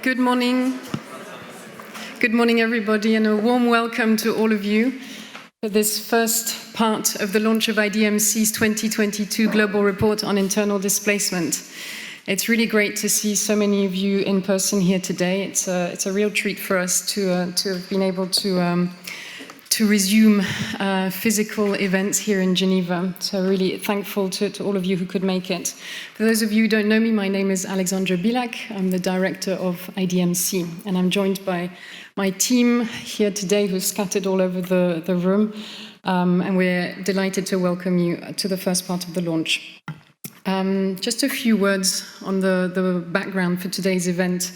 Good morning. Good morning, everybody, and a warm welcome to all of you for this first part of the launch of IDMC's 2022 Global Report on Internal Displacement. It's really great to see so many of you in person here today. It's a real treat for us to have been able to resume physical events here in Geneva. So really thankful to all of you who could make it. For those of you who don't know me, my name is Alexandra Bilak. I'm the director of IDMC, and I'm joined by my team here today who's scattered all over the room, and we're delighted to welcome you to the first part of the launch. Just a few words on the background for today's event.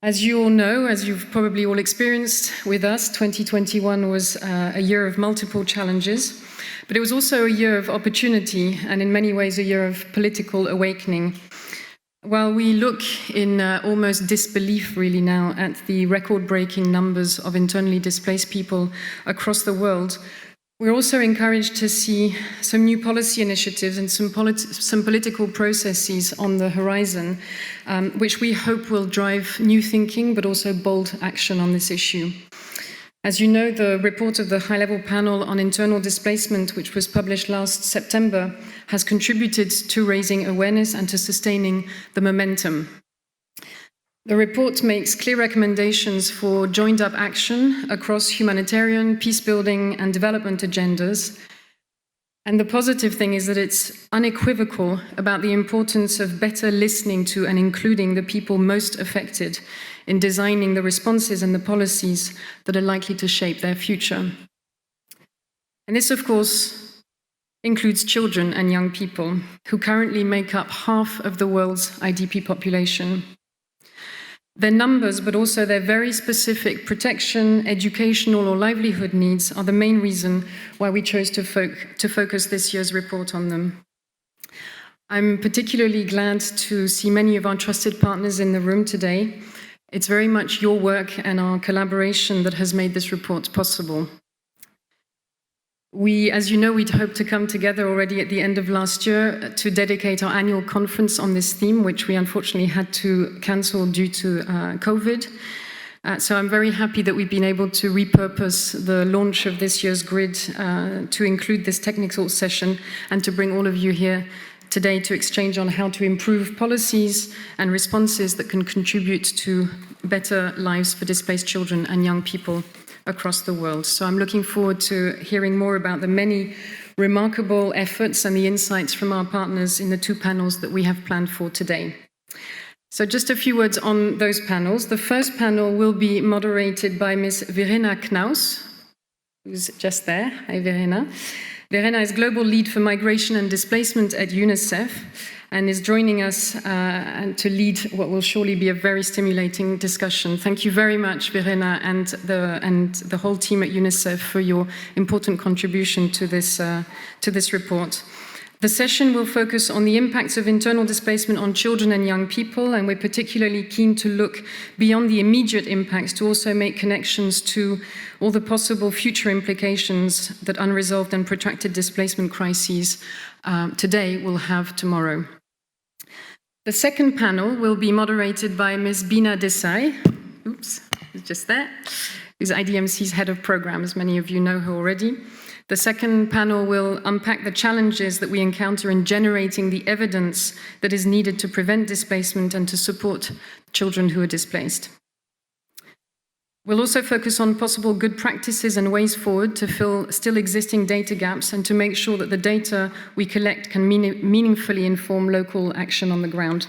As you all know, as you've probably all experienced with us, 2021 was a year of multiple challenges, but it was also a year of opportunity and in many ways a year of political awakening. While we look in almost disbelief really now at the record-breaking numbers of internally displaced people across the world, we're also encouraged to see some new policy initiatives and some political processes on the horizon, which we hope will drive new thinking but also bold action on this issue. As you know, the report of the high-level panel on internal displacement, which was published last September, has contributed to raising awareness and to sustaining the momentum. The report makes clear recommendations for joined-up action across humanitarian, peace-building and development agendas. And the positive thing is that it's unequivocal about the importance of better listening to and including the people most affected in designing the responses and the policies that are likely to shape their future. And this, of course, includes children and young people, who currently make up half of the world's IDP population. Their numbers, but also their very specific protection, educational or livelihood needs are the main reason why we chose to focus this year's report on them. I'm particularly glad to see many of our trusted partners in the room today. It's very much your work and our collaboration that has made this report possible. As you know, we'd hoped to come together already at the end of last year to dedicate our annual conference on this theme, which we unfortunately had to cancel due to COVID. So I'm very happy that we've been able to repurpose the launch of this year's grid to include this technical session and to bring all of you here today to exchange on how to improve policies and responses that can contribute to better lives for displaced children and young people across the world. So I'm looking forward to hearing more about the many remarkable efforts and the insights from our partners in the two panels that we have planned for today. So just a few words on those panels. The first panel will be moderated by Ms. Verena Knaus, who's just there. Hi, Verena. Verena is Global Lead for Migration and Displacement at UNICEF and is joining us to lead what will surely be a very stimulating discussion. Thank you very much, Verena, and the whole team at UNICEF for your important contribution to this report. The session will focus on the impacts of internal displacement on children and young people, and we're particularly keen to look beyond the immediate impacts to also make connections to all the possible future implications that unresolved and protracted displacement crises today will have tomorrow. The second panel will be moderated by Ms. Bina Desai, who's just there, who's IDMC's head of programs. Many of you know her already. The second panel will unpack the challenges that we encounter in generating the evidence that is needed to prevent displacement and to support children who are displaced. We'll also focus on possible good practices and ways forward to fill still existing data gaps and to make sure that the data we collect can meaningfully inform local action on the ground.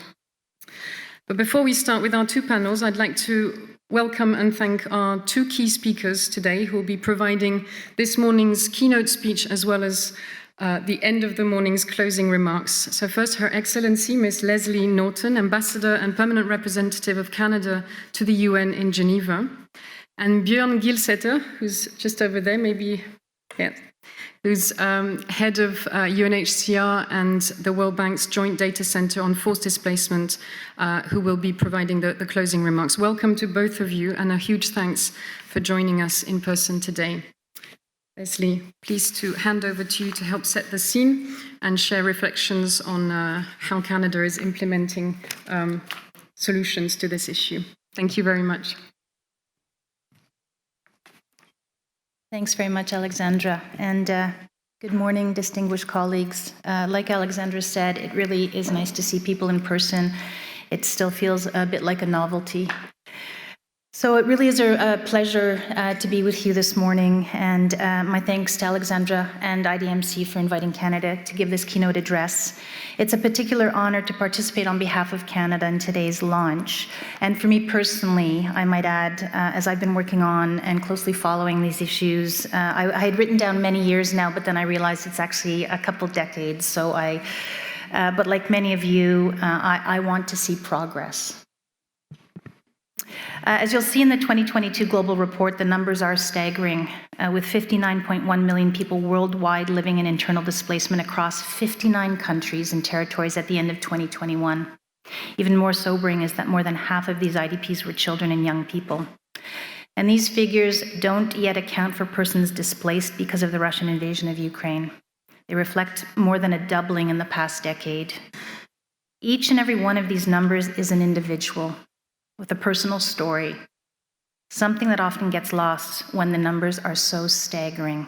But before we start with our two panels, I'd like to welcome and thank our two key speakers today who will be providing this morning's keynote speech as well as the end of the morning's closing remarks. So first, Her Excellency, Ms. Leslie Norton, Ambassador and Permanent Representative of Canada to the UN in Geneva, and Björn Gilseter, who's just over there, who's head of UNHCR and the World Bank's Joint Data Center on Forced Displacement, who will be providing the closing remarks. Welcome to both of you, and a huge thanks for joining us in person today. Leslie, pleased to hand over to you to help set the scene and share reflections on how Canada is implementing solutions to this issue. Thank you very much. Thanks very much, Alexandra. And good morning, distinguished colleagues. Like Alexandra said, it really is nice to see people in person. It still feels a bit like a novelty. So it really is a pleasure to be with you this morning, and my thanks to Alexandra and IDMC for inviting Canada to give this keynote address. It's a particular honor to participate on behalf of Canada in today's launch. And for me personally, I might add, as I've been working on and closely following these issues, I had written down many years now, but then I realized it's actually a couple decades. So but like many of you, I want to see progress. As you'll see in the 2022 Global Report, the numbers are staggering, with 59.1 million people worldwide living in internal displacement across 59 countries and territories at the end of 2021. Even more sobering is that more than half of these IDPs were children and young people. And these figures don't yet account for persons displaced because of the Russian invasion of Ukraine. They reflect more than a doubling in the past decade. Each and every one of these numbers is an individual with a personal story, something that often gets lost when the numbers are so staggering.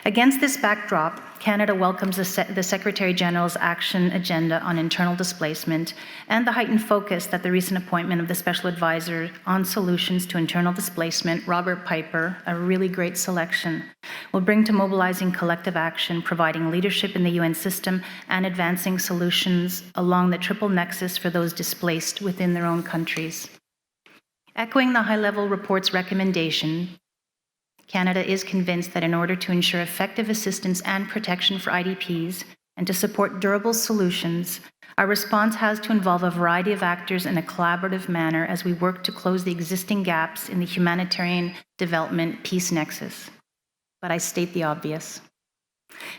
Against this backdrop, Canada welcomes the Secretary-General's action agenda on internal displacement and the heightened focus that the recent appointment of the Special Advisor on Solutions to Internal Displacement, Robert Piper, a really great selection, will bring to mobilizing collective action, providing leadership in the UN system, and advancing solutions along the triple nexus for those displaced within their own countries. Echoing the high-level report's recommendation, Canada is convinced that in order to ensure effective assistance and protection for IDPs and to support durable solutions, our response has to involve a variety of actors in a collaborative manner as we work to close the existing gaps in the humanitarian development peace nexus. But I state the obvious.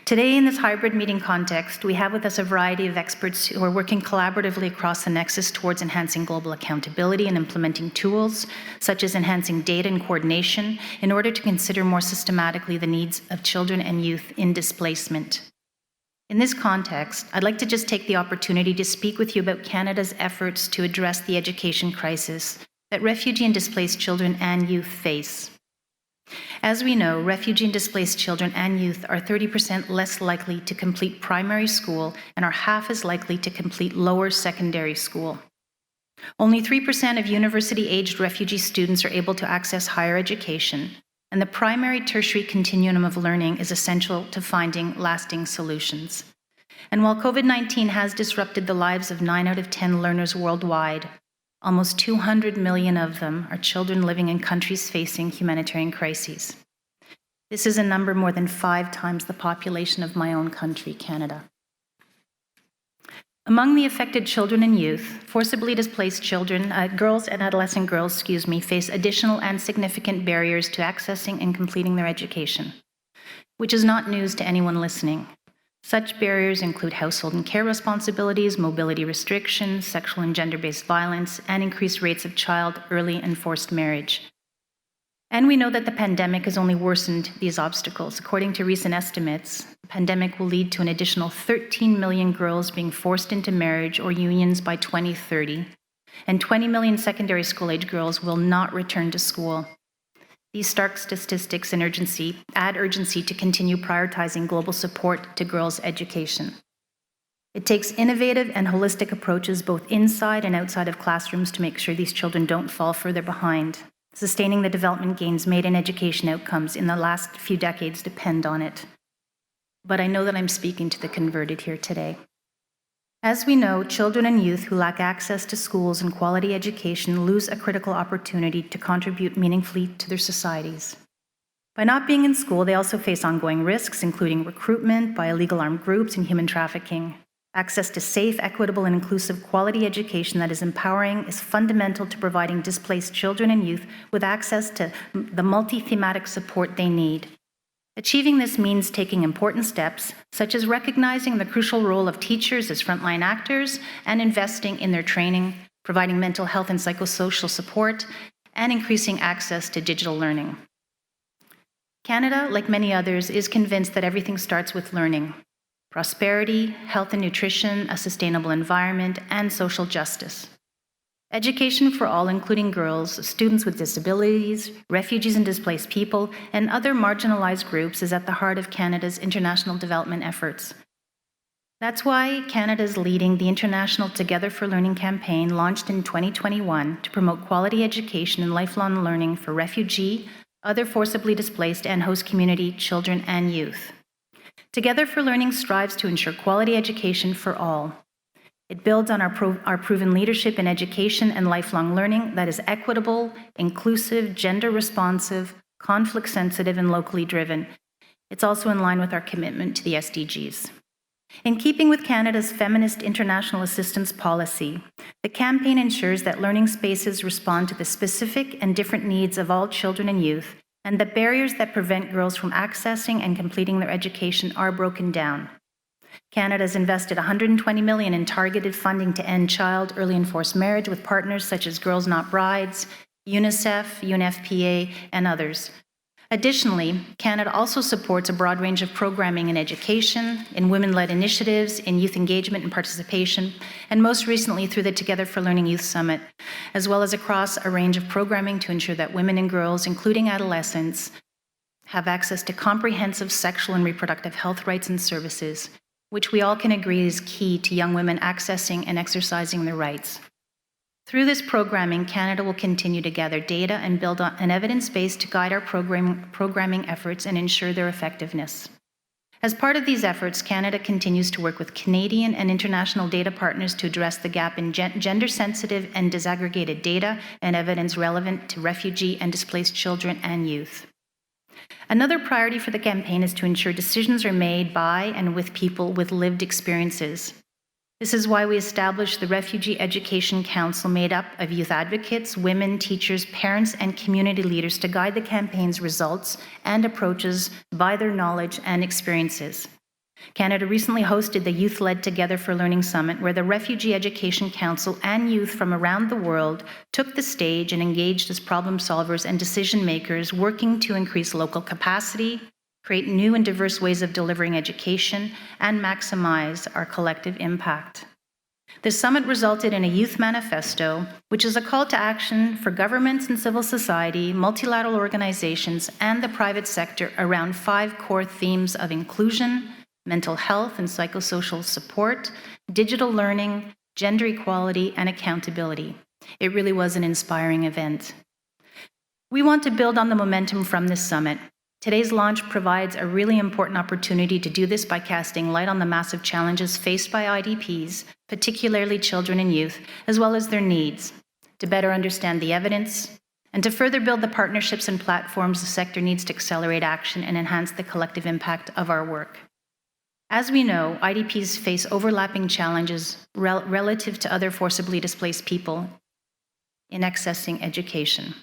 Today, in this hybrid meeting context, we have with us a variety of experts who are working collaboratively across the nexus towards enhancing global accountability and implementing tools, such as enhancing data and coordination, in order to consider more systematically the needs of children and youth in displacement. In this context, I'd like to just take the opportunity to speak with you about Canada's efforts to address the education crisis that refugee and displaced children and youth face. As we know, refugee and displaced children and youth are 30% less likely to complete primary school and are half as likely to complete lower secondary school. Only 3% of university-aged refugee students are able to access higher education, and the primary-tertiary continuum of learning is essential to finding lasting solutions. And while COVID-19 has disrupted the lives of 9 out of 10 learners worldwide, almost 200 million of them are children living in countries facing humanitarian crises. This is a number more than 5 times the population of my own country, Canada. Among the affected children and youth, forcibly displaced children, girls and adolescent girls, face additional and significant barriers to accessing and completing their education, which is not news to anyone listening. Such barriers include household and care responsibilities, mobility restrictions, sexual and gender-based violence, and increased rates of child, early, and forced marriage. And we know that the pandemic has only worsened these obstacles. According to recent estimates, the pandemic will lead to an additional 13 million girls being forced into marriage or unions by 2030, and 20 million secondary school-age girls will not return to school. These stark statistics and add urgency to continue prioritizing global support to girls' education. It takes innovative and holistic approaches both inside and outside of classrooms to make sure these children don't fall further behind. Sustaining the development gains made in education outcomes in the last few decades depend on it. But I know that I'm speaking to the converted here today. As we know, children and youth who lack access to schools and quality education lose a critical opportunity to contribute meaningfully to their societies. By not being in school, they also face ongoing risks, including recruitment by illegal armed groups and human trafficking. Access to safe, equitable, and inclusive quality education that is empowering is fundamental to providing displaced children and youth with access to the multi-thematic support they need. Achieving this means taking important steps, such as recognizing the crucial role of teachers as frontline actors and investing in their training, providing mental health and psychosocial support, and increasing access to digital learning. Canada, like many others, is convinced that everything starts with learning. Prosperity, health and nutrition, a sustainable environment, and social justice. Education for all, including girls, students with disabilities, refugees and displaced people, and other marginalized groups, is at the heart of Canada's international development efforts. That's why Canada is leading the international Together for Learning campaign launched in 2021 to promote quality education and lifelong learning for refugee, other forcibly displaced, and host community children and youth. Together for Learning strives to ensure quality education for all. It builds on our proven leadership in education and lifelong learning that is equitable, inclusive, gender-responsive, conflict-sensitive, and locally driven. It's also in line with our commitment to the SDGs. In keeping with Canada's feminist international assistance policy, the campaign ensures that learning spaces respond to the specific and different needs of all children and youth, and that barriers that prevent girls from accessing and completing their education are broken down. Canada has invested $120 million in targeted funding to end child early and forced marriage with partners such as Girls Not Brides, UNICEF, UNFPA, and others. Additionally, Canada also supports a broad range of programming in education, in women-led initiatives, in youth engagement and participation, and most recently through the Together for Learning Youth Summit, as well as across a range of programming to ensure that women and girls, including adolescents, have access to comprehensive sexual and reproductive health rights and services, which we all can agree is key to young women accessing and exercising their rights. Through this programming, Canada will continue to gather data and build on an evidence base to guide our programming efforts and ensure their effectiveness. As part of these efforts, Canada continues to work with Canadian and international data partners to address the gap in gender-sensitive and disaggregated data and evidence relevant to refugee and displaced children and youth. Another priority for the campaign is to ensure decisions are made by and with people with lived experiences. This is why we established the Refugee Education Council, made up of youth advocates, women, teachers, parents, and community leaders to guide the campaign's results and approaches by their knowledge and experiences. Canada recently hosted the Youth-led Together for Learning Summit, where the Refugee Education Council and youth from around the world took the stage and engaged as problem solvers and decision makers, working to increase local capacity, create new and diverse ways of delivering education, and maximize our collective impact. The summit resulted in a youth manifesto, which is a call to action for governments and civil society, multilateral organizations, and the private sector around 5 core themes of inclusion, mental health and psychosocial support, digital learning, gender equality, and accountability. It really was an inspiring event. We want to build on the momentum from this summit. Today's launch provides a really important opportunity to do this by casting light on the massive challenges faced by IDPs, particularly children and youth, as well as their needs, to better understand the evidence, and to further build the partnerships and platforms the sector needs to accelerate action and enhance the collective impact of our work. As we know, IDPs face overlapping challenges relative to other forcibly displaced people in accessing education.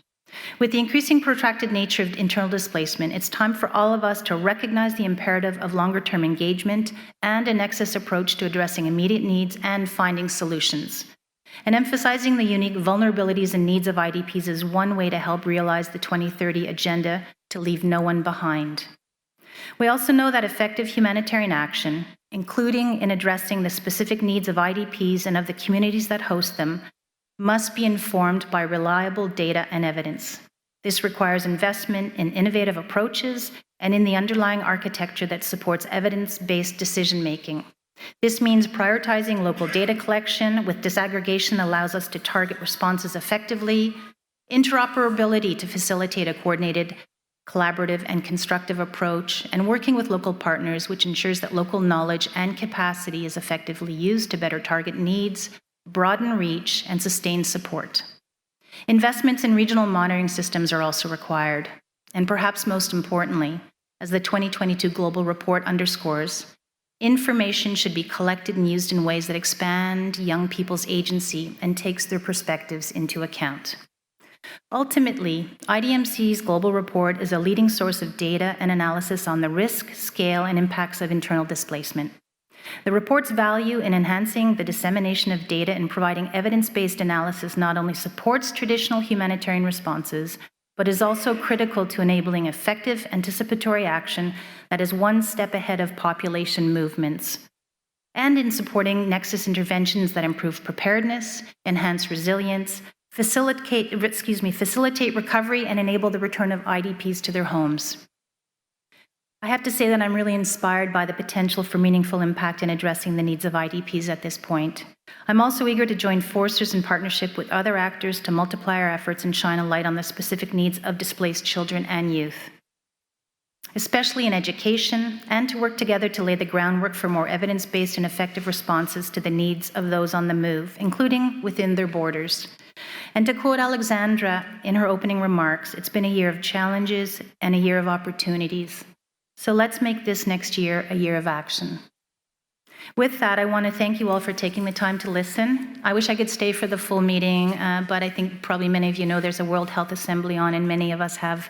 With the increasing protracted nature of internal displacement, it's time for all of us to recognize the imperative of longer-term engagement and a nexus approach to addressing immediate needs and finding solutions. And emphasizing the unique vulnerabilities and needs of IDPs is one way to help realize the 2030 agenda to leave no one behind. We also know that effective humanitarian action, including in addressing the specific needs of IDPs and of the communities that host them, must be informed by reliable data and evidence. This requires investment in innovative approaches and in the underlying architecture that supports evidence-based decision-making. This means prioritizing local data collection with disaggregation allows us to target responses effectively, interoperability to facilitate a coordinated, collaborative, and constructive approach, and working with local partners, which ensures that local knowledge and capacity is effectively used to better target needs, broaden reach, and sustain support. Investments in regional monitoring systems are also required, and perhaps most importantly, as the 2022 Global Report underscores, information should be collected and used in ways that expand young people's agency and takes their perspectives into account. Ultimately, IDMC's Global Report is a leading source of data and analysis on the risk, scale, and impacts of internal displacement. The report's value in enhancing the dissemination of data and providing evidence-based analysis not only supports traditional humanitarian responses, but is also critical to enabling effective anticipatory action that is one step ahead of population movements. and in supporting Nexus interventions that improve preparedness, enhance resilience, facilitate recovery, and enable the return of IDPs to their homes. I have to say that I'm really inspired by the potential for meaningful impact in addressing the needs of IDPs at this point. I'm also eager to join forces in partnership with other actors to multiply our efforts and shine a light on the specific needs of displaced children and youth, especially in education, and to work together to lay the groundwork for more evidence-based and effective responses to the needs of those on the move, including within their borders. And to quote Alexandra in her opening remarks, it's been a year of challenges and a year of opportunities. So let's make this next year a year of action. With that, I want to thank you all for taking the time to listen. I wish I could stay for the full meeting, but I think probably many of you know there's a World Health Assembly on, and many of us have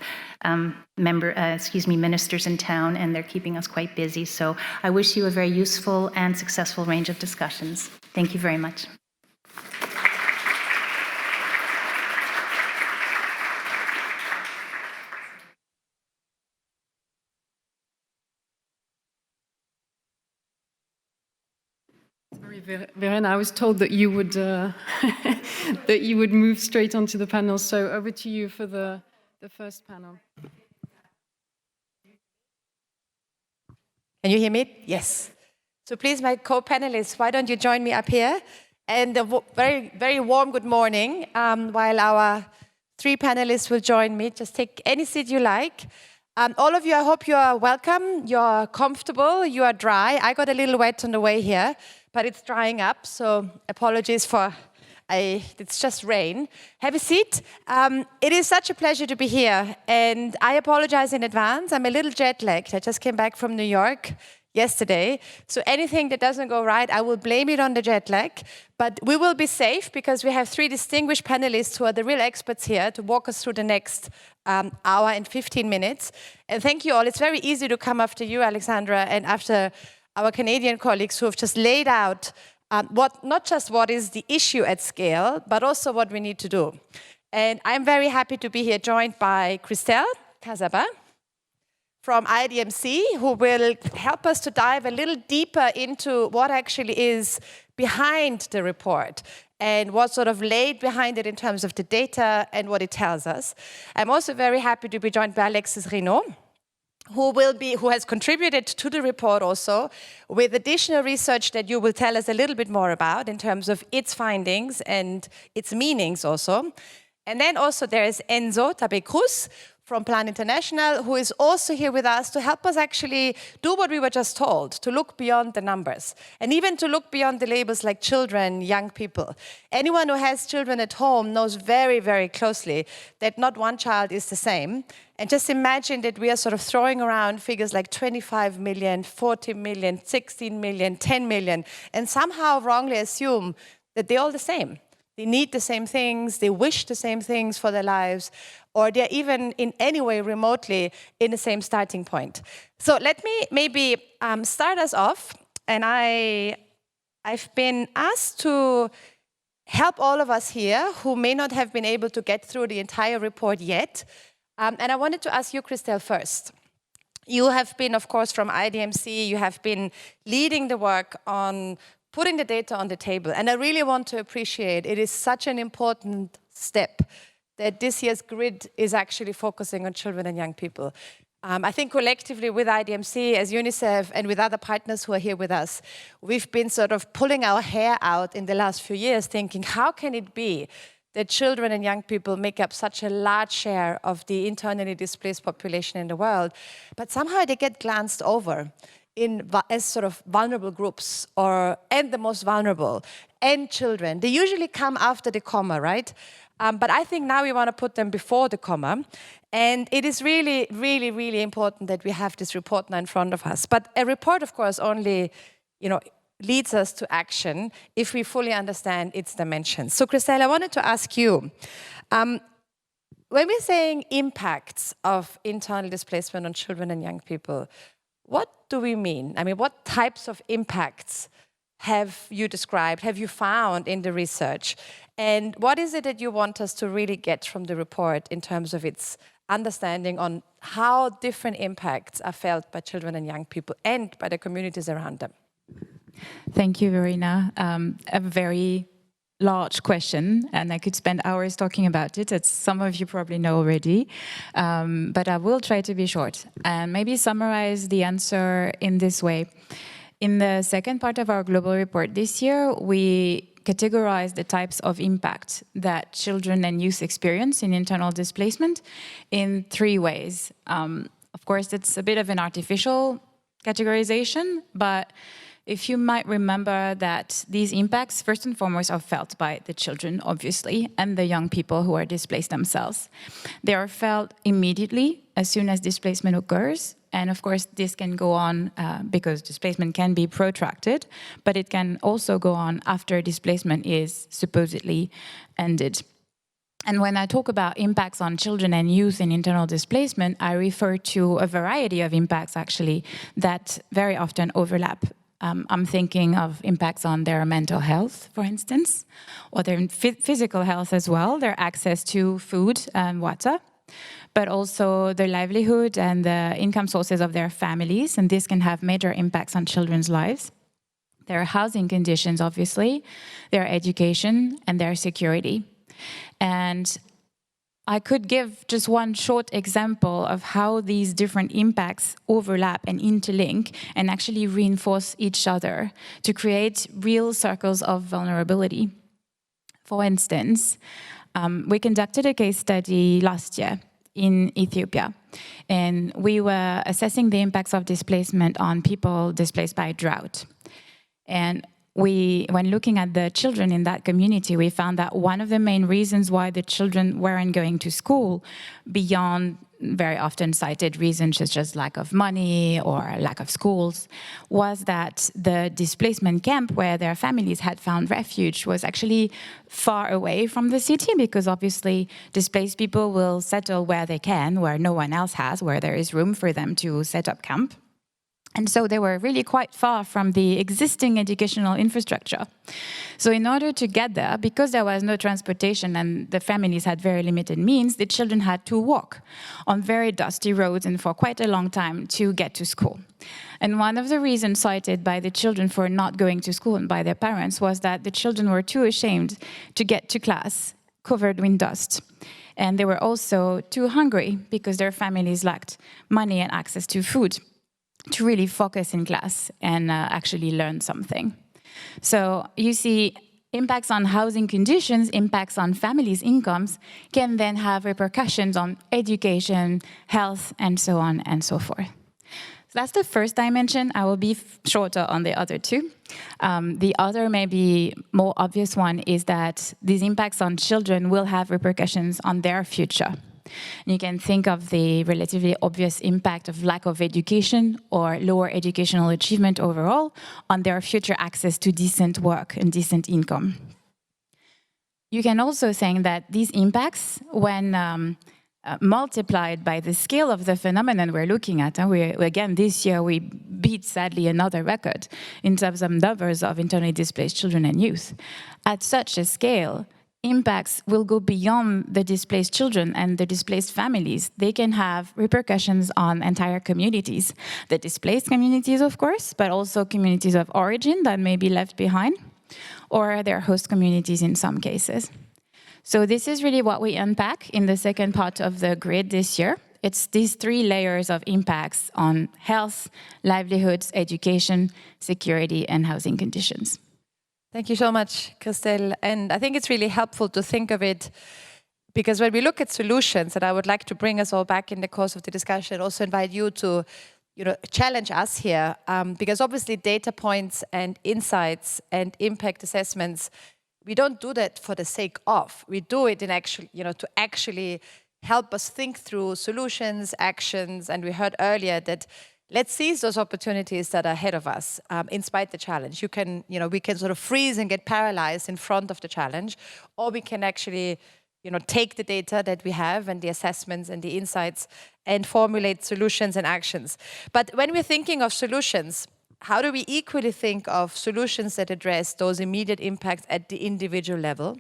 ministers in town, and they're keeping us quite busy. So I wish you a very useful and successful range of discussions. Thank you very much. Sorry, Verena, I was told that you would that you would move straight onto the panel. So over to you for the first panel. Can you hear me? Yes. So please, my co-panelists, why don't you join me up here? And a very, very warm good morning. While our three panelists will join me, just take any seat you like. All of you, I hope you are welcome, you're comfortable, you are dry. I got a little wet on the way here, but it's drying up, so apologies for, it's just rain. Have a seat. It is such a pleasure to be here, and I apologize in advance. I'm a little jet-lagged. I just came back from New York yesterday, so anything that doesn't go right, I will blame it on the jet lag, but we will be safe because we have three distinguished panelists who are the real experts here to walk us through the next hour and 15 minutes. And thank you all. It's very easy to come after you, Alexandra, and after our Canadian colleagues who have just laid out not just what is the issue at scale, but also what we need to do. And I'm very happy to be here joined by Christelle Casaba from IDMC, who will help us to dive a little deeper into what actually is behind the report and what sort of laid behind it in terms of the data and what it tells us. I'm also very happy to be joined by Alexis Reynaud, who has contributed to the report also with additional research that you will tell us a little bit more about in terms of its findings and its meanings also. And then also there is Enzo Tabecruz from Plan International, who is also here with us to help us actually do what we were just told, to look beyond the numbers, and even to look beyond the labels like children, young people. Anyone who has children at home knows very, very closely that not one child is the same. And just imagine that we are sort of throwing around figures like 25 million, 40 million, 16 million, 10 million, and somehow wrongly assume that they're all the same. They need the same things, they wish the same things for their lives, or they're even in any way remotely in the same starting point. So let me maybe start us off, and I've been asked to help all of us here who may not have been able to get through the entire report yet. And I wanted to ask you, Christelle, first. You have been, of course, from IDMC, you have been leading the work on putting the data on the table. And I really want to appreciate it is such an important step that this year's grid is actually focusing on children and young people. I think collectively with IDMC, as UNICEF, and with other partners who are here with us, we've been sort of pulling our hair out in the last few years thinking, how can it be that children and young people make up such a large share of the internally displaced population in the world, but somehow they get glanced over as sort of vulnerable groups, and the most vulnerable, and children. They usually come after the comma, right? But I think now we want to put them before the comma. And it is really, really, really important that we have this report now in front of us. But a report, of course, only leads us to action if we fully understand its dimensions. So, Christelle, I wanted to ask you, when we're saying impacts of internal displacement on children and young people, what do we mean? I mean, what types of impacts have you described, have you found in the research? And what is it that you want us to really get from the report in terms of its understanding on how different impacts are felt by children and young people and by the communities around them? Thank you, Verena. A very large question, and I could spend hours talking about it, as some of you probably know already, but I will try to be short and maybe summarize the answer in this way. In the second part of our global report this year, we categorize the types of impact that children and youth experience in internal displacement in 3 ways. Of course, it's a bit of an artificial categorization, but if you might remember that these impacts, first and foremost, are felt by the children, obviously, and the young people who are displaced themselves. They are felt immediately as soon as displacement occurs. And of course, this can go on because displacement can be protracted, but it can also go on after displacement is supposedly ended. And when I talk about impacts on children and youth in internal displacement, I refer to a variety of impacts, actually, that very often overlap. I'm thinking of impacts on their mental health, for instance, or their physical health as well, their access to food and water, but also their livelihood and the income sources of their families, and this can have major impacts on children's lives. Their housing conditions, obviously, their education, and their security. And I could give just one short example of how these different impacts overlap and interlink and actually reinforce each other to create real circles of vulnerability. For instance, we conducted a case study last year in Ethiopia, and we were assessing the impacts of displacement on people displaced by drought. And when looking at the children in that community, we found that one of the main reasons why the children weren't going to school, beyond very often cited reasons such as lack of money or lack of schools, was that the displacement camp where their families had found refuge was actually far away from the city, because obviously displaced people will settle where they can, where no one else has, where there is room for them to set up camp. And so they were really quite far from the existing educational infrastructure. So in order to get there, because there was no transportation and the families had very limited means, the children had to walk on very dusty roads and for quite a long time to get to school. And one of the reasons cited by the children for not going to school and by their parents was that the children were too ashamed to get to class, covered in dust. And they were also too hungry because their families lacked money and access to food to really focus in class and actually learn something. So you see, impacts on housing conditions, impacts on families' incomes can then have repercussions on education, health, and so on and so forth. So that's the first dimension. I will be shorter on the other 2. The other, maybe more obvious one, is that these impacts on children will have repercussions on their future. You can think of the relatively obvious impact of lack of education or lower educational achievement overall on their future access to decent work and decent income. You can also think that these impacts, when multiplied by the scale of the phenomenon we're looking at, and again, this year we beat, sadly, another record in terms of numbers of internally displaced children and youth. At such a scale, impacts will go beyond the displaced children and the displaced families. They can have repercussions on entire communities. The displaced communities, of course, but also communities of origin that may be left behind, or their host communities in some cases. So this is really what we unpack in the second part of the grid this year. It's these 3 layers of impacts on health, livelihoods, education, security, and housing conditions. Thank you so much, Christelle. And I think it's really helpful to think of it, because when we look at solutions, and I would like to bring us all back in the course of the discussion, also invite you to challenge us here, because obviously data points and insights and impact assessments, we don't do that for the sake of. We do it in to actually help us think through solutions, actions, and we heard earlier that let's seize those opportunities that are ahead of us, in spite of the challenge. We can sort of freeze and get paralyzed in front of the challenge, or we can actually, take the data that we have and the assessments and the insights and formulate solutions and actions. But when we're thinking of solutions, how do we equally think of solutions that address those immediate impacts at the individual level?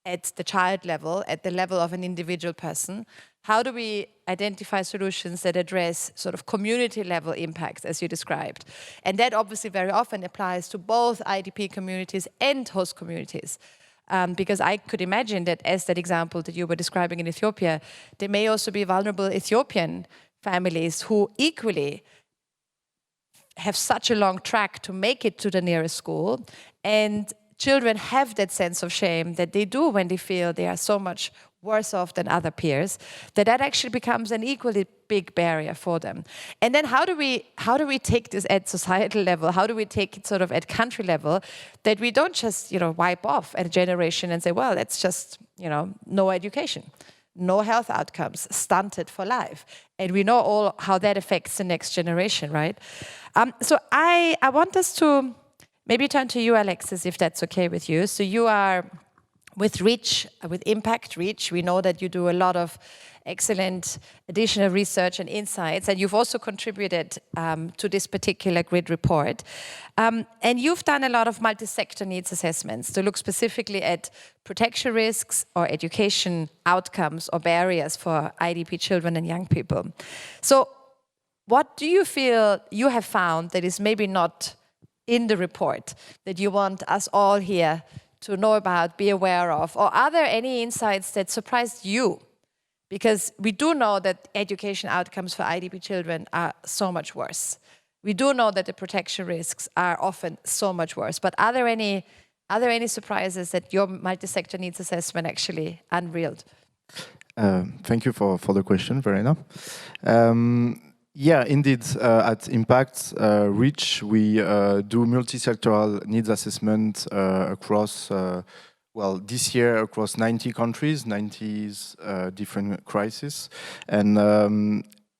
at the child level, at the level of an individual person? How do we identify solutions that address sort of community level impacts, as you described? And that obviously very often applies to both IDP communities and host communities. Because I could imagine that, as that example that you were describing in Ethiopia, there may also be vulnerable Ethiopian families who equally have such a long track to make it to the nearest school, and children have that sense of shame that they do when they feel they are so much worse off than other peers, that actually becomes an equally big barrier for them. And then how do we take this at societal level? How do we take it sort of at country level, that we don't just, wipe off a generation and say, well, it's just, no education, no health outcomes, stunted for life. And we know all how that affects the next generation, right? So I want us to maybe turn to you, Alexis, if that's okay with you. So you are with Reach, with Impact Reach. We know that you do a lot of excellent additional research and insights, and you've also contributed to this particular grid report. And you've done a lot of multi-sector needs assessments to look specifically at protection risks or education outcomes or barriers for IDP children and young people. So what do you feel you have found that is maybe not in the report that you want us all here to know about, be aware of? Or are there any insights that surprised you? Because we do know that education outcomes for IDP children are so much worse. We do know that the protection risks are often so much worse. But are there any surprises that your multi-sector needs assessment actually unveiled? Thank you for the question, Verena. Yeah, indeed. At Impact Reach, we do multi-sectoral needs assessment across, this year across 90 countries, 90 different crises. And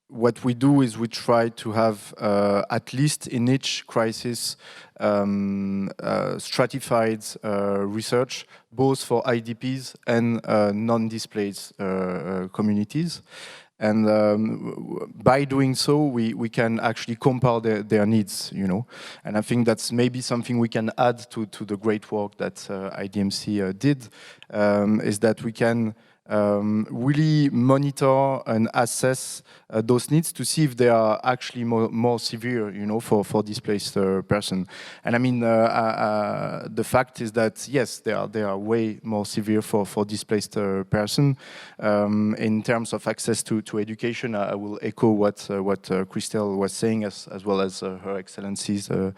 what we do is we try to have, at least in each crisis, stratified research, both for IDPs and non-displaced communities. And by doing so, we can actually compare their needs, And I think that's maybe something we can add to the great work that IDMC did, is that we can really monitor and assess those needs to see if they are actually more severe, for displaced person. And I mean, the fact is that yes, they are way more severe for displaced person. In terms of access to education, I will echo what Christelle was saying, as well as Her Excellencies, the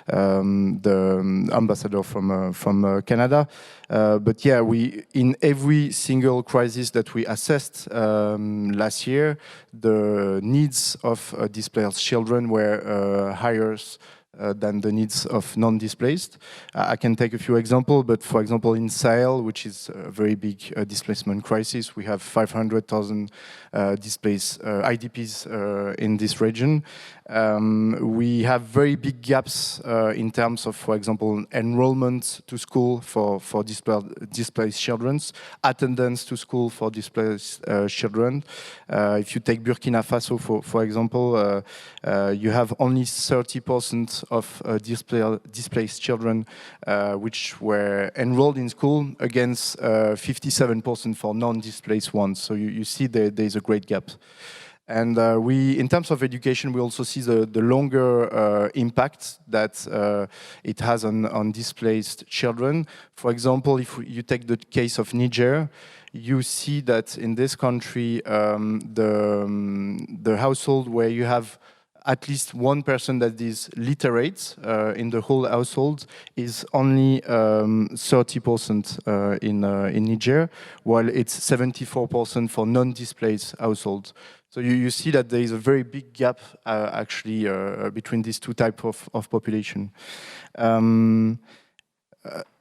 ambassador from Canada. But yeah, we in every single crisis that we assessed last year, the needs of displaced children were higher than the needs of non-displaced. I can take a few examples, but for example, in Sahel, which is a very big displacement crisis, we have 500,000 displaced IDPs in this region. We have very big gaps in terms of, for example, enrollment to school for displaced children, attendance to school for displaced children. If you take Burkina Faso, for example, you have only 30% of displaced children which were enrolled in school against 57% for non-displaced ones. So you see there's a great gap. And in terms of education, we also see the longer impact that it has on displaced children. For example, if you take the case of Niger, you see that in this country, the household where you have at least one person that is literate in the whole household is only 30% in Niger, while it's 74% for non-displaced households. So you see that there is a very big gap actually between these two types of population.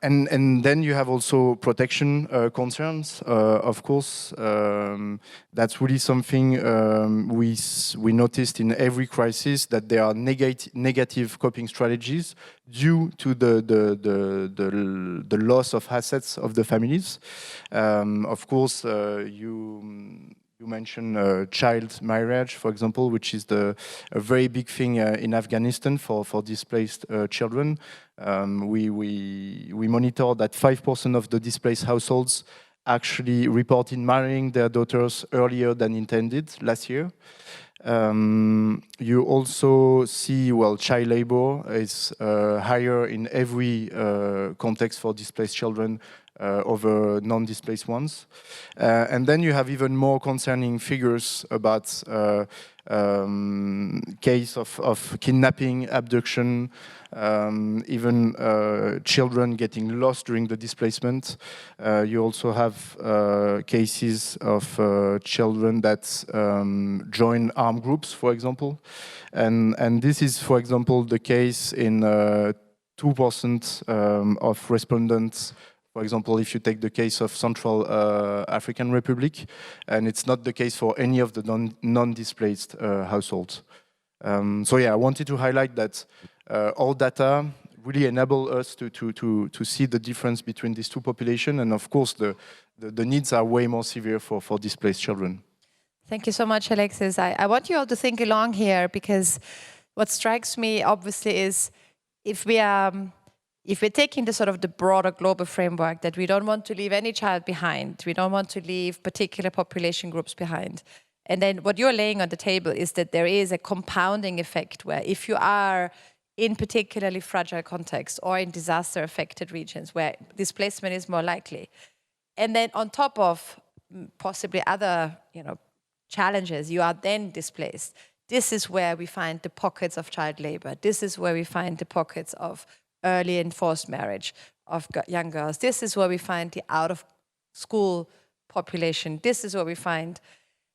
And then you have also protection concerns, of course. That's really something we noticed in every crisis, that there are negative coping strategies due to the loss of assets of the families. Of course, you mentioned child marriage, for example, which is a very big thing in Afghanistan for displaced children. We monitor that 5% of the displaced households actually reported marrying their daughters earlier than intended last year. You also see, well, child labor is higher in every context for displaced children over non-displaced ones. And then you have even more concerning figures about case of kidnapping, abduction, even children getting lost during the displacement. You also have cases of children that join armed groups, for example. And this is, for example, the case in 2% of respondents. For example, if you take the case of Central African Republic, and it's not the case for any of the non-displaced households. So yeah, I wanted to highlight that all data really enable us to see the difference between these two populations, and of course the needs are way more severe for displaced children. Thank you so much, Alexis. I want you all to think along here, because what strikes me obviously is if we're taking the sort of the broader global framework that we don't want to leave any child behind, we don't want to leave particular population groups behind. And then what you're laying on the table is that there is a compounding effect where if you are in particularly fragile contexts or in disaster affected regions where displacement is more likely, and then on top of possibly other, challenges, you are then displaced. This is where we find the pockets of child labor. This is where we find the pockets of early enforced marriage of young girls. This is where we find the out-of-school population. This is where we find...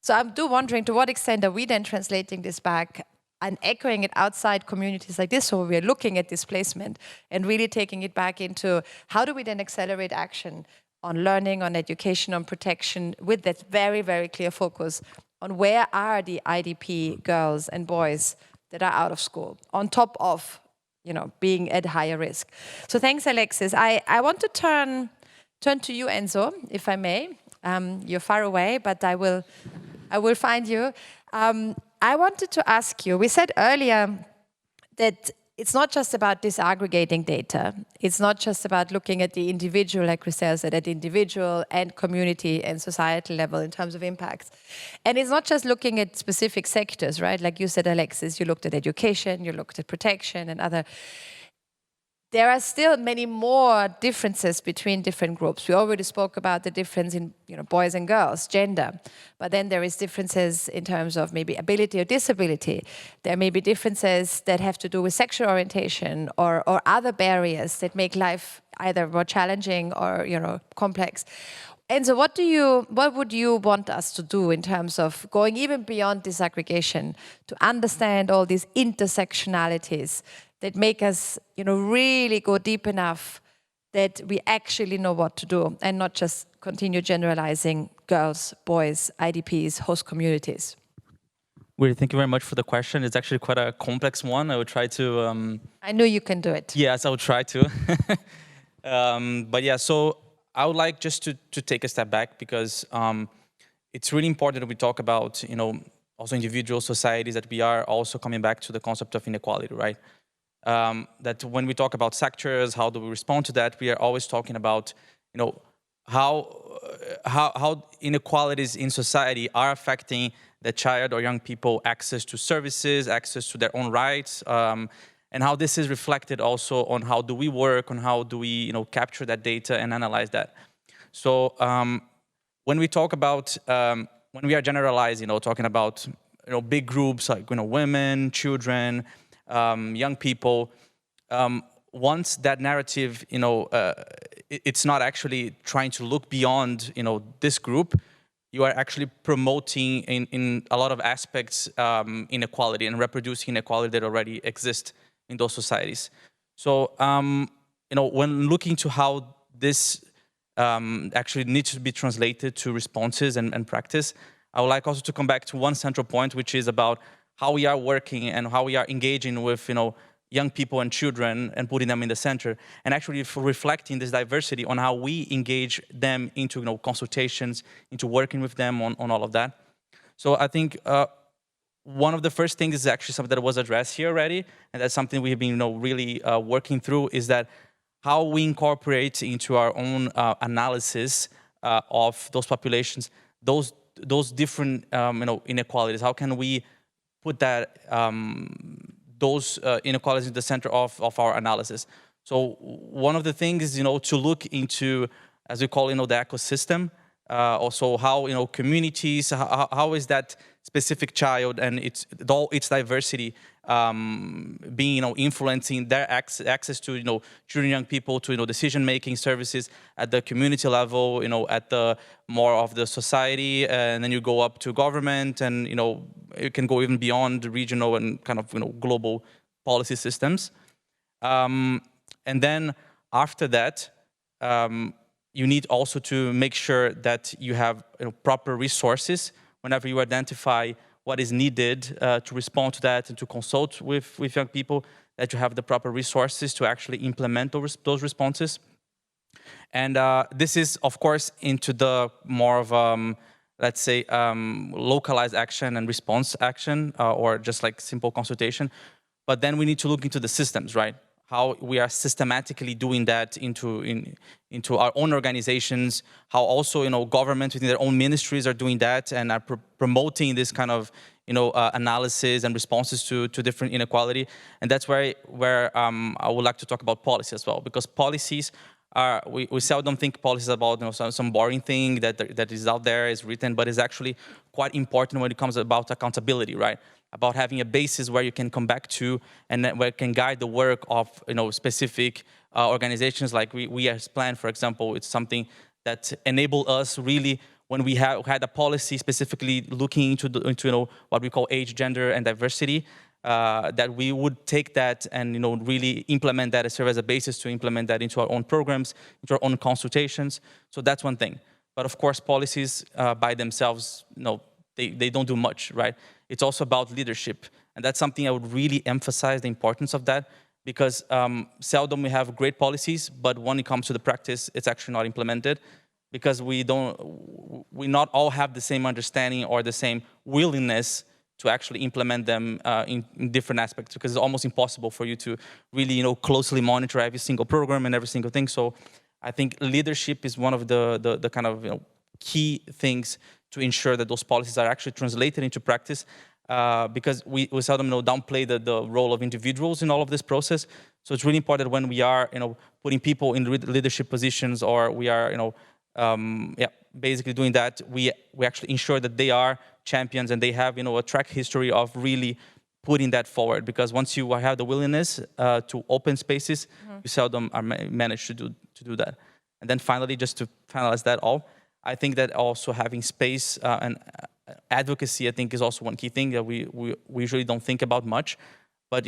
So I'm wondering, to what extent are we then translating this back and echoing it outside communities like this, so we're looking at displacement and really taking it back into how do we then accelerate action on learning, on education, on protection, with that very, very clear focus on where are the IDP girls and boys that are out of school, on top of being at higher risk. So thanks, Alexis. I want to turn to you, Enzo, if I may. You're far away, but I will find you. I wanted to ask you, we said earlier that it's not just about disaggregating data. It's not just about looking at the individual, like Christelle said, at the individual and community and societal level in terms of impacts. And it's not just looking at specific sectors, right? Like you said, Alexis, you looked at education, you looked at protection and other. There are still many more differences between different groups. We already spoke about the difference in boys and girls, gender, but then there is differences in terms of maybe ability or disability. There may be differences that have to do with sexual orientation or other barriers that make life either more challenging or complex. And so what would you want us to do in terms of going even beyond disaggregation to understand all these intersectionalities that make us, really go deep enough that we actually know what to do and not just continue generalizing girls, boys, IDPs, host communities? Well, thank you very much for the question. It's actually quite a complex one. I would try to... I know you can do it. Yes, I will try to. But yeah, so I would like just to take a step back, because it's really important that we talk about, also individual societies, that we are also coming back to the concept of inequality, right? That when we talk about sectors, how do we respond to that? We are always talking about, how inequalities in society are affecting the child or young people access to services, access to their own rights, and how this is reflected also on how do we work, on how do we, capture that data and analyze that. So when we talk about, when we are generalizing, talking about, big groups like, women, children, young people, once that narrative, it's not actually trying to look beyond, this group, you are actually promoting in a lot of aspects inequality and reproducing inequality that already exists in those societies. So, when looking to how this actually needs to be translated to responses and practice, I would like also to come back to one central point, which is about how we are working and how we are engaging with, young people and children and putting them in the center, and actually reflecting this diversity on how we engage them into, consultations, into working with them on all of that. So I think one of the first things is actually something that was addressed here already, and that's something we've been really working through, is that how we incorporate into our own analysis of those populations, those different inequalities. How can we put that those inequalities in the center of our analysis? So one of the things is to look into, as we call the ecosystem. Also, how communities, how is that specific child and all its diversity being influencing their access to children, young people, to decision-making services at the community level, at the more of the society, and then you go up to government, and you can go even beyond the regional and kind of global policy systems, and then after that. You need also to make sure that you have proper resources whenever you identify what is needed to respond to that and to consult with young people, that you have the proper resources to actually implement those responses. And this is, of course, into the more of, let's say, localized action and response action, or just like simple consultation. But then we need to look into the systems, right? How we are systematically doing that into our own organizations, how also governments within their own ministries are doing that and are promoting this kind of analysis and responses to different inequality. And that's where I would like to talk about policy as well, because policies are, we seldom think policies about some boring thing that is out there, is written, but is actually quite important when it comes about accountability, right? About having a basis where you can come back to and where it can guide the work of specific organizations like we as Plan, for example. It's something that enable us really, when we had a policy specifically looking into what we call age, gender, and diversity, that we would take that and really implement that, and serve as a basis to implement that into our own programs, into our own consultations. So that's one thing. But of course, policies by themselves, they don't do much, right? It's also about leadership. And that's something I would really emphasize the importance of that, because seldom we have great policies, but when it comes to the practice, it's actually not implemented, because we not all have the same understanding or the same willingness to actually implement them in different aspects, because it's almost impossible for you to really closely monitor every single program and every single thing. So I think leadership is one of the kind of key things to ensure that those policies are actually translated into practice, because we seldom downplay the role of individuals in all of this process. So it's really important when we are putting people in leadership positions, or we are basically doing that, we actually ensure that they are champions and they have a track history of really putting that forward. Because once you have the willingness to open spaces, you seldom manage to do that. And then finally, just to finalize that all, I think that also having space and advocacy, I think, is also one key thing that we usually don't think about much. But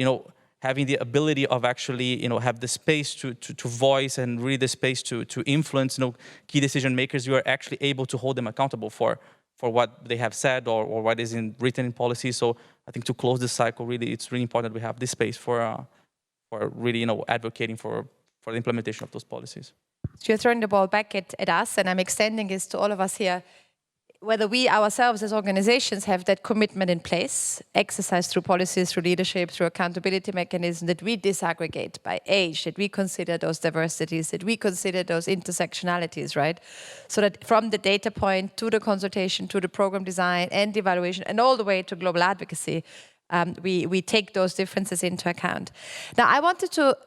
having the ability of actually have the space to voice, and really the space to influence key decision makers, you are actually able to hold them accountable for what they have said or what is written in policy. So I think to close this cycle, really, it's really important that we have this space for really advocating for the implementation of those policies. So you're throwing the ball back at us, and I'm extending this to all of us here. Whether we ourselves as organizations have that commitment in place, exercised through policies, through leadership, through accountability mechanisms, that we disaggregate by age, that we consider those diversities, that we consider those intersectionalities, right? So that from the data point to the consultation, to the program design and evaluation, and all the way to global advocacy, we take those differences into account. Now, I wanted to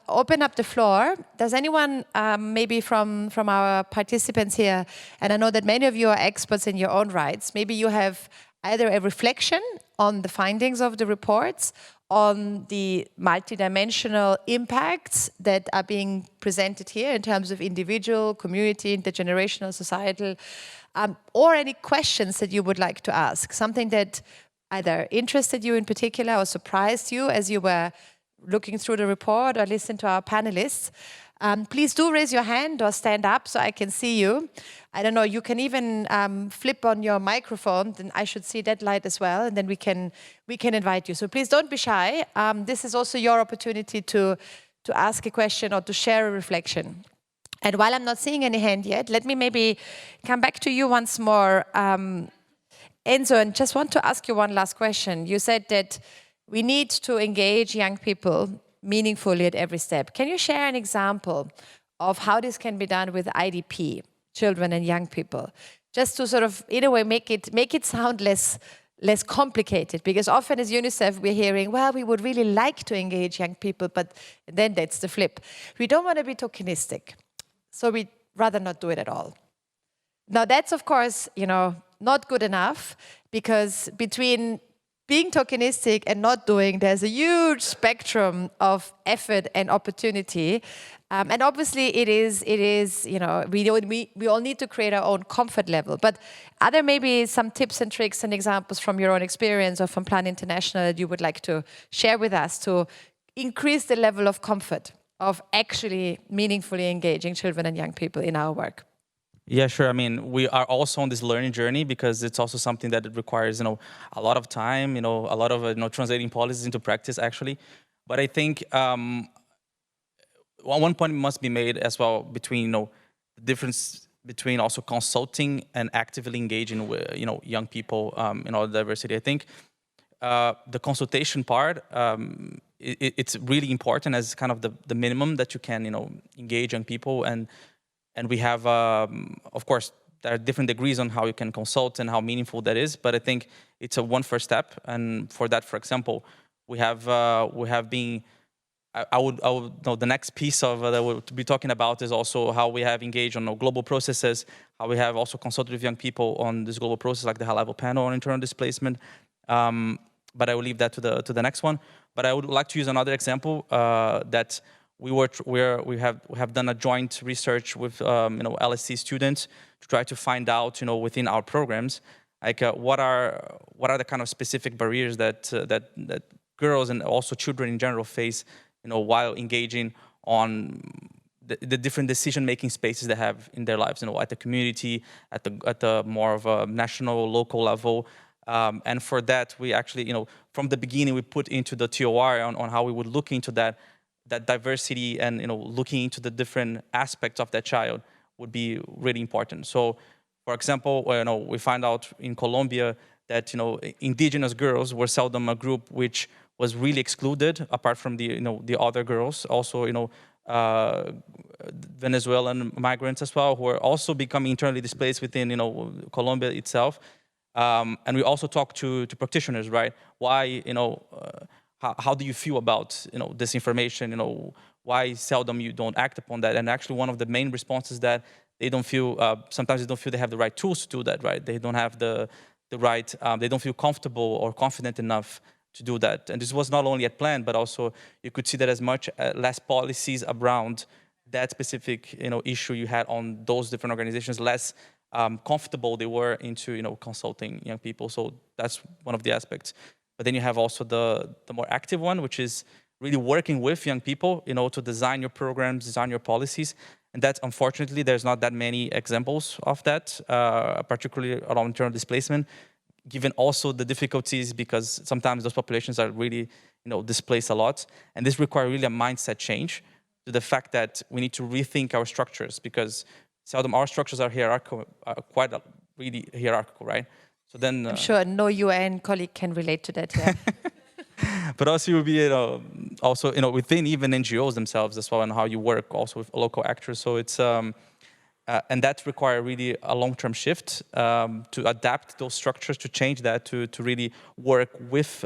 open up the floor. Does anyone, maybe from our participants here, and I know that many of you are experts in your own rights, maybe you have either a reflection on the findings of the reports, on the multidimensional impacts that are being presented here in terms of individual, community, intergenerational, societal, or any questions that you would like to ask, something that either interested you in particular or surprised you as you were looking through the report or listened to our panelists. Please do raise your hand or stand up so I can see you. I don't know, you can even flip on your microphone, then I should see that light as well, and then we can invite you. So please don't be shy. This is also your opportunity to ask a question or to share a reflection. And while I'm not seeing any hand yet, let me maybe come back to you once more. Enzo, and just want to ask you one last question. You said that we need to engage young people meaningfully at every step. Can you share an example of how this can be done with IDP, children and young people? Just to sort of, in a way, make it sound less complicated, because often as UNICEF we're hearing, well, we would really like to engage young people, but then that's the flip. We don't want to be tokenistic, so we'd rather not do it at all. Now that's, of course, not good enough, because between being tokenistic and not doing, there's a huge spectrum of effort and opportunity. And obviously it is, we all need to create our own comfort level. But are there maybe some tips and tricks and examples from your own experience or from Plan International that you would like to share with us to increase the level of comfort of actually meaningfully engaging children and young people in our work? Yeah, sure. I mean, we are also on this learning journey, because it's also something that it requires, a lot of time, a lot of, translating policies into practice, actually. But I think one point must be made as well between, the difference between also consulting and actively engaging with, young people in all diversity. I think the consultation part, it's really important as kind of the minimum that you can, engage young people. And we have, of course, there are different degrees on how you can consult and how meaningful that is. But I think it's one first step. And for that, for example, we have been. I would know the next piece of that we'll be talking about is also how we have engaged on global processes, how we have also consulted with young people on this global process, like the high-level panel on internal displacement. But I will leave that to the next one. But I would like to use another example that we have done a joint research with LSE students to try to find out within our programs, like what are the kind of specific barriers that girls and also children in general face while engaging on the different decision-making spaces they have in their lives, at the community, at the more of a national, local level. And for that, we actually, from the beginning, we put into the TOR on how we would look into that diversity and, looking into the different aspects of that child would be really important. So, for example, we find out in Colombia that, indigenous girls were seldom a group which was really excluded apart from the other girls. Also, Venezuelan migrants as well, who are also becoming internally displaced within, Colombia itself. And we also talk to practitioners, right? Why, how do you feel about, this information? Why seldom you don't act upon that? And actually, one of the main responses that they don't feel, sometimes they don't feel they have the right tools to do that, right? They don't have the right, they don't feel comfortable or confident enough to do that. And this was not only at Plan, but also you could see that as much less policies around that specific issue you had on those different organizations, less comfortable they were into consulting young people. So that's one of the aspects. But then you have also the more active one, which is really working with young people, to design your programs, design your policies. And that, unfortunately, there's not that many examples of that, particularly around internal displacement, given also the difficulties, because sometimes those populations are really, displaced a lot. And this requires really a mindset change to the fact that we need to rethink our structures, because seldom our structures are hierarchical, really hierarchical, right? So then, I'm sure no UN colleague can relate to that. Yeah. But also you'll be, also, within even NGOs themselves as well, and how you work also with local actors. So it's, and that requires really a long-term shift to adapt those structures, to change that, to really work with,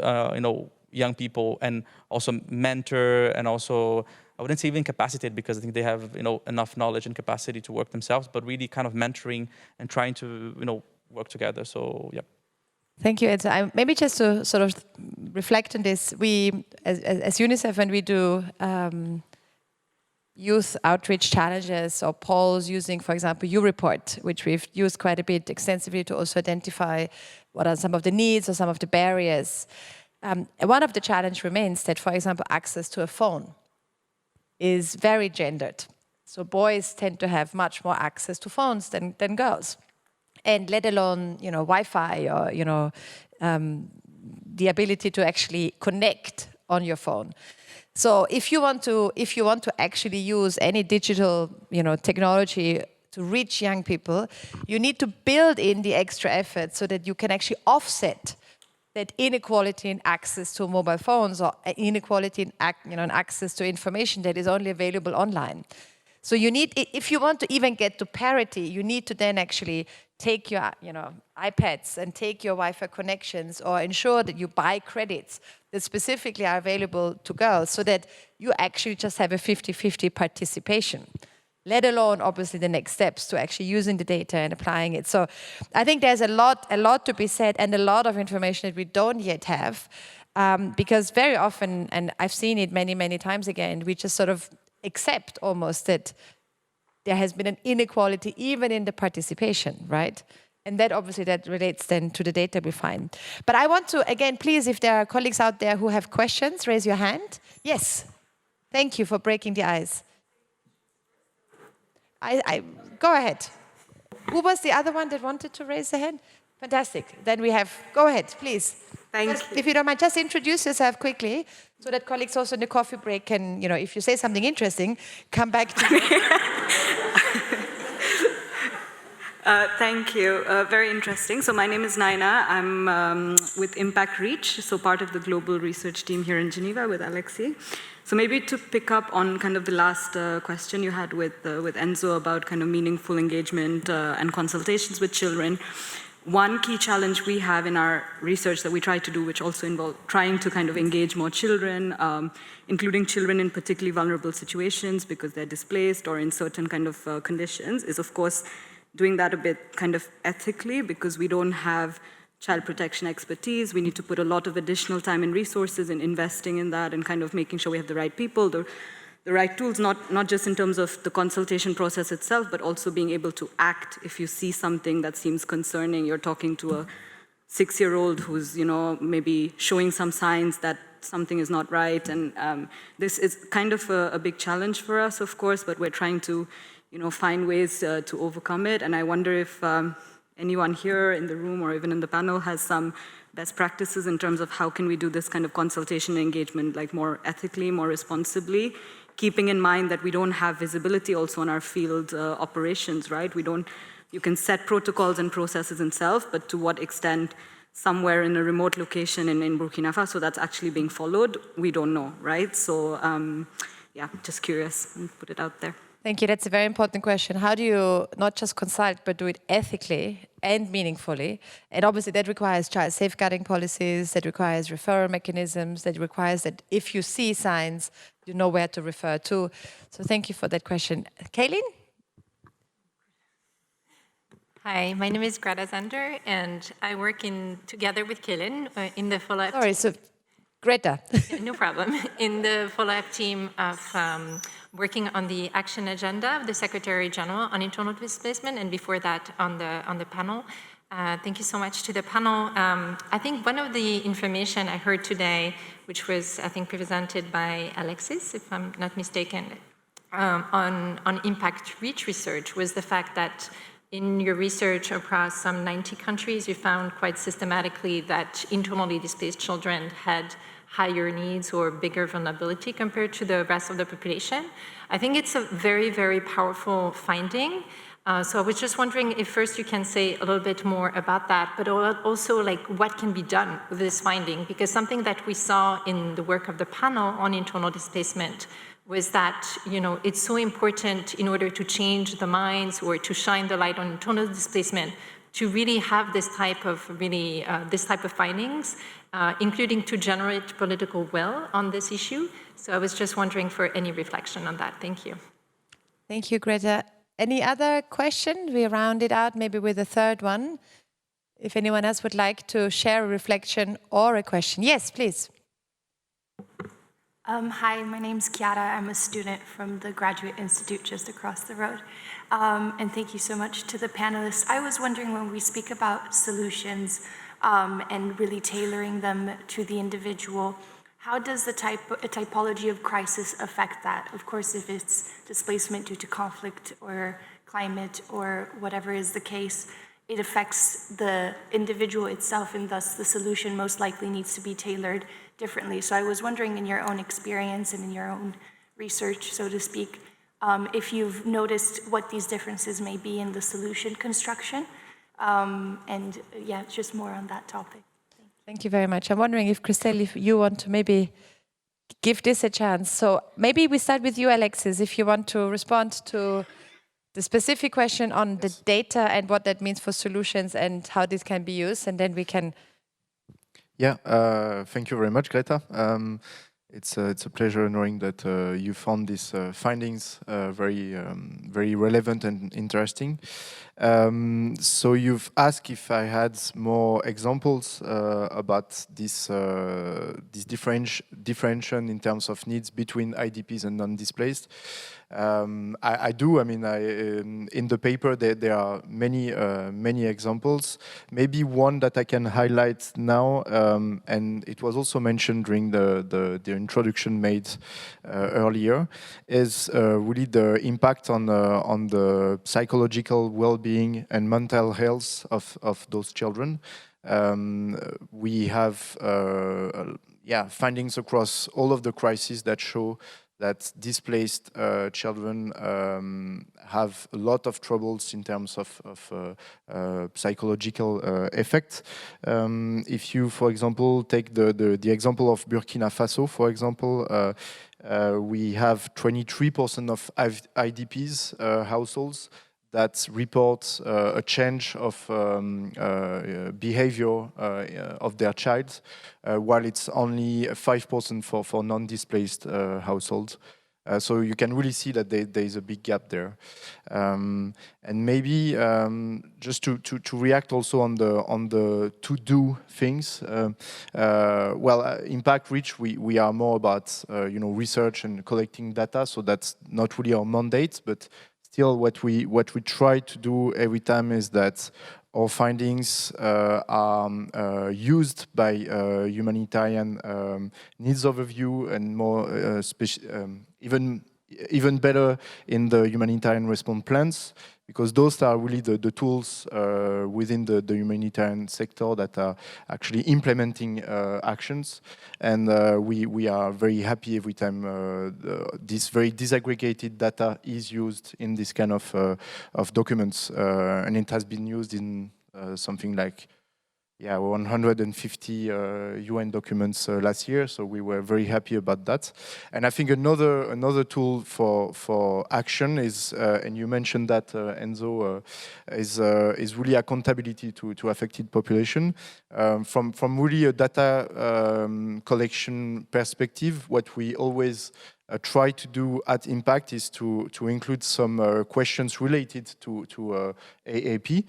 young people, and also mentor, and also, I wouldn't say even capacitate, because I think they have, enough knowledge and capacity to work themselves, but really kind of mentoring and trying to, work together. So, yeah. Thank you, Ed. Maybe just to sort of reflect on this, we, as UNICEF, when we do youth outreach challenges or polls using, for example, YouReport, which we've used quite a bit extensively to also identify what are some of the needs or some of the barriers. One of the challenge remains that, for example, access to a phone is very gendered. So boys tend to have much more access to phones than girls. And let alone, Wi-Fi or, the ability to actually connect on your phone. So if you want to actually use any digital, technology to reach young people, you need to build in the extra effort so that you can actually offset that inequality in access to mobile phones or inequality in access to information that is only available online. So you need, if you want to even get to parity, you need to then actually take your iPads and take your Wi-Fi connections, or ensure that you buy credits that specifically are available to girls, so that you actually just have a 50-50 participation, let alone obviously the next steps to actually using the data and applying it. So I think there's a lot to be said, and a lot of information that we don't yet have, because very often, and I've seen it many, many times again, we just sort of accept almost that there has been an inequality even in the participation, right? And that obviously that relates then to the data we find. But I want to, again, please, if there are colleagues out there who have questions, raise your hand. Yes, thank you for breaking the ice. Go ahead. Who was the other one that wanted to raise the hand? Fantastic. Then we have, go ahead, please. Thank you. If you don't mind, just introduce yourself quickly so that colleagues also in the coffee break can, if you say something interesting, come back to you. Thank you. Very interesting. So my name is Naina. I'm with Impact Reach, so part of the global research team here in Geneva with Alexei. So maybe to pick up on kind of the last question you had with Enzo about kind of meaningful engagement and consultations with children. One key challenge we have in our research that we try to do, which also involves trying to kind of engage more children, including children in particularly vulnerable situations because they're displaced or in certain kind of conditions, is of course doing that a bit kind of ethically, because we don't have child protection expertise. We need to put a lot of additional time and resources in investing in that and kind of making sure we have the right people, the right tools, not just in terms of the consultation process itself, but also being able to act if you see something that seems concerning. You're talking to a 6-year-old who's, maybe showing some signs that something is not right. And this is kind of a big challenge for us, of course, but we're trying to, find ways to overcome it. And I wonder if anyone here in the room or even in the panel has some best practices in terms of how can we do this kind of consultation and engagement like more ethically, more responsibly, keeping in mind that we don't have visibility also on our field operations, right? You can set protocols and processes itself, but to what extent somewhere in a remote location in Burkina Faso that's actually being followed, we don't know, right? So yeah, just curious and put it out there. Thank you. That's a very important question. How do you not just consult, but do it ethically and meaningfully? And obviously that requires child safeguarding policies, that requires referral mechanisms, that requires that if you see signs, you know where to refer to. So thank you for that question. Kaylin? Hi, my name is Greta Zander, and I work together with Kaylin in the follow-up. Sorry, so Greta. No problem. In the follow-up team of working on the action agenda of the Secretary General on internal displacement, and before that on the panel. Thank you so much to the panel. I think one of the information I heard today, which was I think presented by Alexis, if I'm not mistaken, on Impact Reach research, was the fact that in your research across some 90 countries, you found quite systematically that internally displaced children had higher needs or bigger vulnerability compared to the rest of the population. I think it's a very, very powerful finding. So I was just wondering if first you can say a little bit more about that, but also like what can be done with this finding, because something that we saw in the work of the panel on internal displacement was that, it's so important in order to change the minds or to shine the light on internal displacement to really have this type of findings, including to generate political will on this issue. So I was just wondering for any reflection on that. Thank you. Thank you, Greta. Any other question? We round it out maybe with a third one. If anyone else would like to share a reflection or a question. Yes, please. Hi, my name's Chiara. I'm a student from the Graduate Institute just across the road. And thank you so much to the panelists. I was wondering, when we speak about solutions and really tailoring them to the individual, how does the typology of crisis affect that? Of course, if it's displacement due to conflict or climate or whatever is the case, it affects the individual itself, and thus the solution most likely needs to be tailored differently. So I was wondering, in your own experience and in your own research, so to speak, if you've noticed what these differences may be in the solution construction. And yeah, just more on that topic. Thank you very much. I'm wondering if Christelle, if you want to maybe give this a chance. So maybe we start with you, Alexis, if you want to respond to the specific question on the data and what that means for solutions and how this can be used, and then we can... Yeah, thank you very much, Greta. It's a pleasure knowing that you found these findings very relevant and interesting. So you've asked if I had more examples about this differentiation in terms of needs between IDPs and non-displaced. I do. I mean, in the paper there are many examples. Maybe one that I can highlight now, and it was also mentioned during the introduction made earlier, is really the impact on the psychological well-being and mental health of those children. We have findings across all of the crises that show that displaced children have a lot of troubles in terms of psychological effects. If you, for example, take the example of Burkina Faso, for example, we have 23% of IDPs households that report a change of behavior of their child, while it's only 5% for non-displaced households. So you can really see that there is a big gap there. And maybe just to react also on the to-do things. Impact Reach, we are more about research and collecting data, so that's not really our mandate, but still, what we try to do every time is that our findings are used by humanitarian needs overview and more even better in the humanitarian response plans, because those are really the tools within the humanitarian sector that are actually implementing actions. And we are very happy every time this very disaggregated data is used in this kind of documents. And it has been used in something like 150 UN documents last year, so we were very happy about that. And I think another tool for action is, and you mentioned that, Enzo, is really accountability to affected population. From really a data collection perspective, what we always try to do at Impact is to include some questions related to AAP,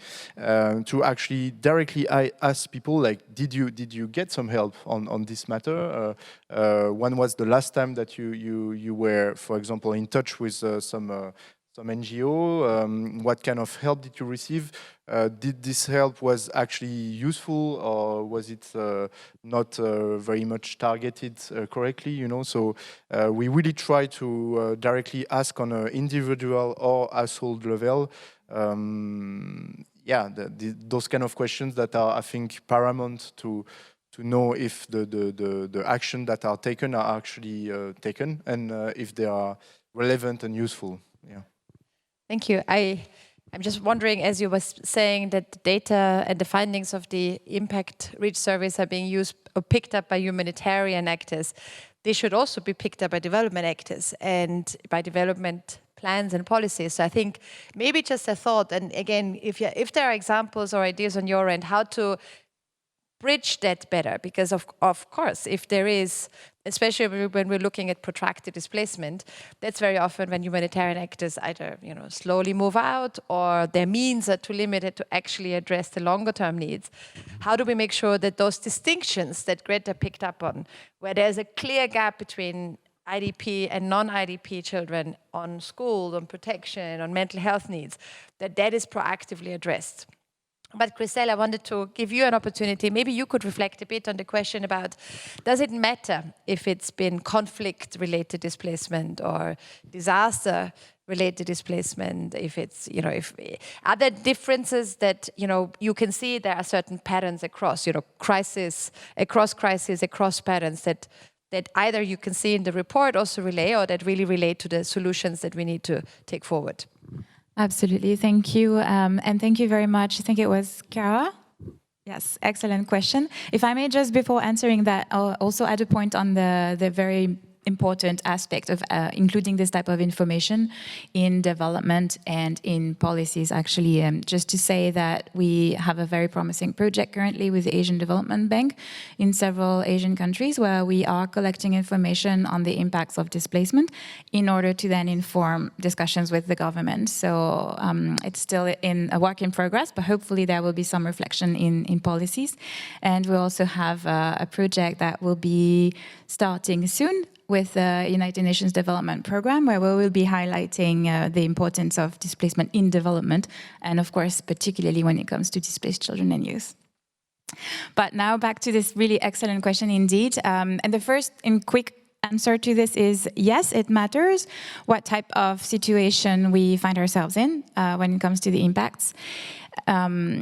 to actually directly ask people, like, did you get some help on this matter? When was the last time that you were, for example, in touch with some NGO? What kind of help did you receive? Did this help was actually useful, or was it not very much targeted correctly? So we really try to directly ask on an individual or household level. Those kind of questions that are, I think, paramount to know if the action that are taken are actually taken, and if they are relevant and useful. Yeah. Thank you. I'm just wondering, as you were saying, that the data and the findings of the Impact Reach surveys are being used or picked up by humanitarian actors. They should also be picked up by development actors and by development plans and policies. So I think maybe just a thought, and again, if there are examples or ideas on your end, how to bridge that better, because of course, if there is, especially when we're looking at protracted displacement, that's very often when humanitarian actors either slowly move out, or their means are too limited to actually address the longer term needs. How do we make sure that those distinctions that Greta picked up on, where there's a clear gap between IDP and non-IDP children on school, on protection, on mental health needs, that is proactively addressed? But Christelle, I wanted to give you an opportunity. Maybe you could reflect a bit on the question about, does it matter if it's been conflict-related displacement or disaster-related displacement? If it's, are there differences that, you can see there are certain patterns across, across crises, across patterns that that either you can see in the report also relate, or that really relate to the solutions that we need to take forward. Absolutely, thank you. And thank you very much. I think it was Kara. Yes, excellent question. If I may, just before answering that, I'll also add a point on the very important aspect of including this type of information in development and in policies, actually. Just to say that we have a very promising project currently with the Asian Development Bank in several Asian countries where we are collecting information on the impacts of displacement in order to then inform discussions with the government. So it's still in a work in progress, but hopefully there will be some reflection in policies. And we also have a project that will be starting soon with the United Nations Development Programme, where we will be highlighting the importance of displacement in development, and of course, particularly when it comes to displaced children and youth. But now back to this really excellent question indeed. And the first and quick answer to this is yes, it matters what type of situation we find ourselves in when it comes to the impacts.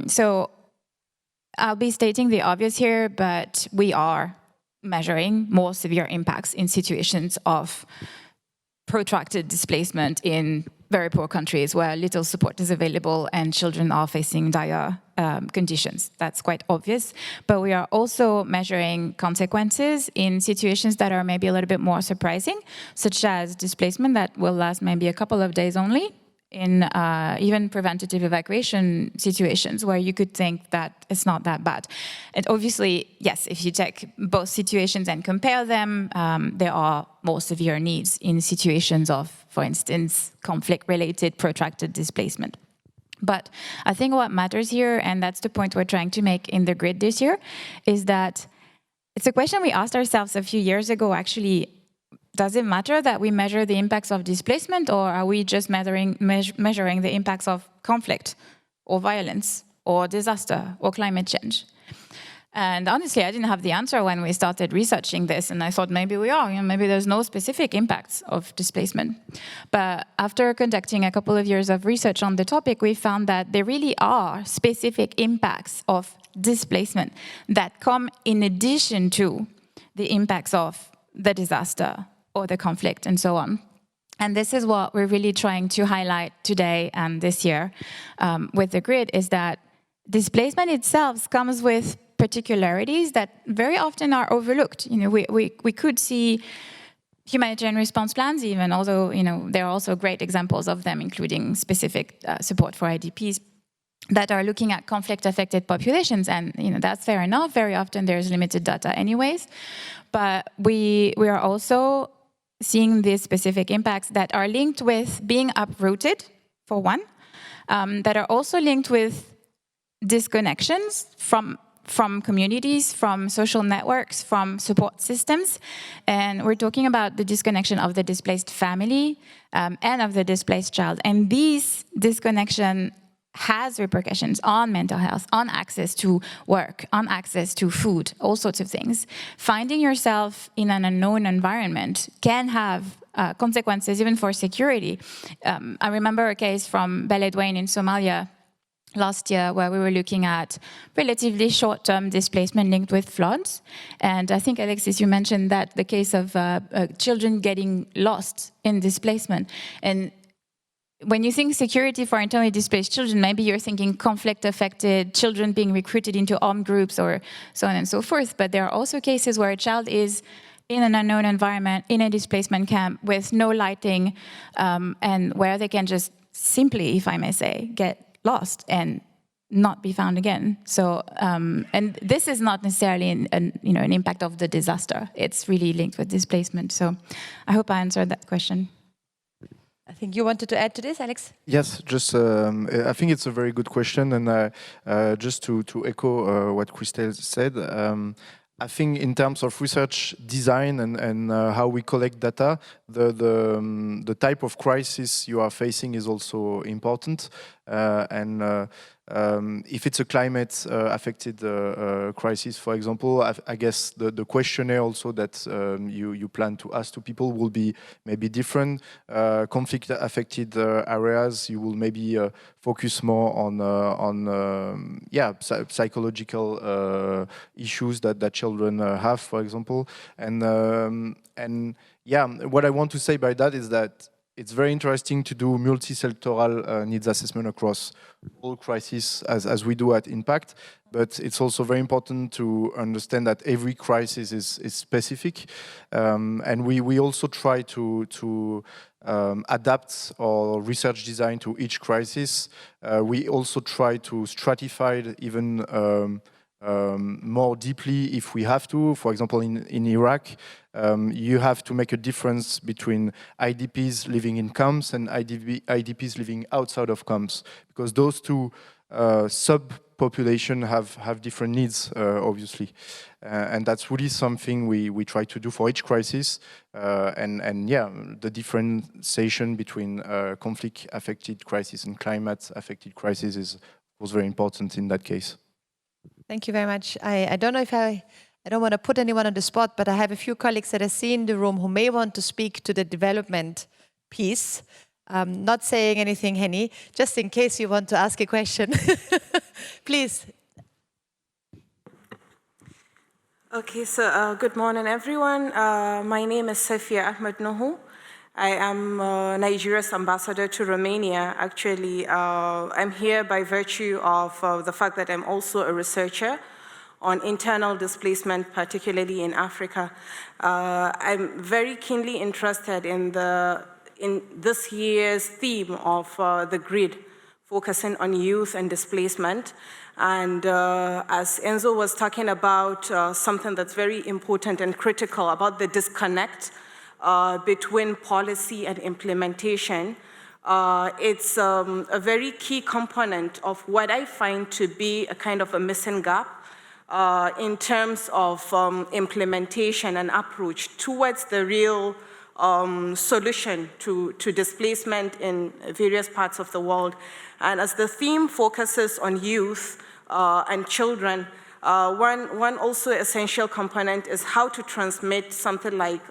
So I'll be stating the obvious here, but we are measuring more severe impacts in situations of protracted displacement in very poor countries where little support is available and children are facing dire conditions. That's quite obvious. But we are also measuring consequences in situations that are maybe a little bit more surprising, such as displacement that will last maybe a couple of days only, in even preventative evacuation situations where you could think that it's not that bad. And obviously, yes, if you take both situations and compare them, there are more severe needs in situations of, for instance, conflict-related protracted displacement. But I think what matters here, and that's the point we're trying to make in the grid this year, is that it's a question we asked ourselves a few years ago, actually. Does it matter that we measure the impacts of displacement, or are we just measuring the impacts of conflict or violence or disaster or climate change? And honestly, I didn't have the answer when we started researching this, and I thought maybe we are, maybe there's no specific impacts of displacement. But after conducting a couple of years of research on the topic, we found that there really are specific impacts of displacement that come in addition to the impacts of the disaster or the conflict and so on. And this is what we're really trying to highlight today and this year with the grid, is that displacement itself comes with particularities that very often are overlooked. We could see humanitarian response plans even, although there are also great examples of them, including specific support for IDPs that are looking at conflict-affected populations, and that's fair enough. Very often there's limited data anyways, but we are also seeing these specific impacts that are linked with being uprooted, for one, that are also linked with disconnections from communities, from social networks, from support systems. And we're talking about the disconnection of the displaced family and of the displaced child. And these disconnection has repercussions on mental health, on access to work, on access to food, all sorts of things. Finding yourself in an unknown environment can have consequences even for security. I remember a case from Beledweyne in Somalia last year where we were looking at relatively short-term displacement linked with floods. And I think, Alexis, you mentioned that the case of children getting lost in displacement. And when you think security for internally displaced children, maybe you're thinking conflict-affected children being recruited into armed groups or so on and so forth. But there are also cases where a child is in an unknown environment, in a displacement camp with no lighting, and where they can just simply, if I may say, get lost and not be found again. So, and this is not necessarily an impact of the disaster. It's really linked with displacement. So I hope I answered that question. I think you wanted to add to this, Alex? Yes, just I think it's a very good question, and just to echo what Christelle said, I think in terms of research design and how we collect data, the type of crisis you are facing is also important. If it's a climate affected crisis, for example, I guess the questionnaire also that you plan to ask to people will be maybe different. Conflict affected areas, you will maybe focus more on psychological issues that children have, for example. And yeah, what I want to say by that is that it's very interesting to do multi-sectoral needs assessment across all crises as we do at Impact, but it's also very important to understand that every crisis is specific, and we also try to adapt our research design to each crisis. We also try to stratify it even more deeply if we have to. For example, in Iraq, you have to make a difference between IDPs living in camps and IDPs living outside of camps, because those two sub-population have different needs, obviously. And that's really something we try to do for each crisis. And yeah, the differentiation between conflict-affected crisis and climate-affected crisis is, of course, very important in that case. Thank you very much. I don't know if I don't want to put anyone on the spot, but I have a few colleagues that I see in the room who may want to speak to the development piece. Not saying anything, Henny, just in case you want to ask a question. Please. Okay, so good morning, everyone. My name is Safia Ahmed Nuhu. I am Nigeria's ambassador to Romania. Actually, I'm here by virtue of the fact that I'm also a researcher on internal displacement, particularly in Africa. I'm very keenly interested in this year's theme of the grid, focusing on youth and displacement. And as Enzo was talking about something that's very important and critical about the disconnect between policy and implementation, it's a very key component of what I find to be a kind of a missing gap in terms of implementation and approach towards the real solution to displacement in various parts of the world. And as the theme focuses on youth and children, one also essential component is how to transmit something like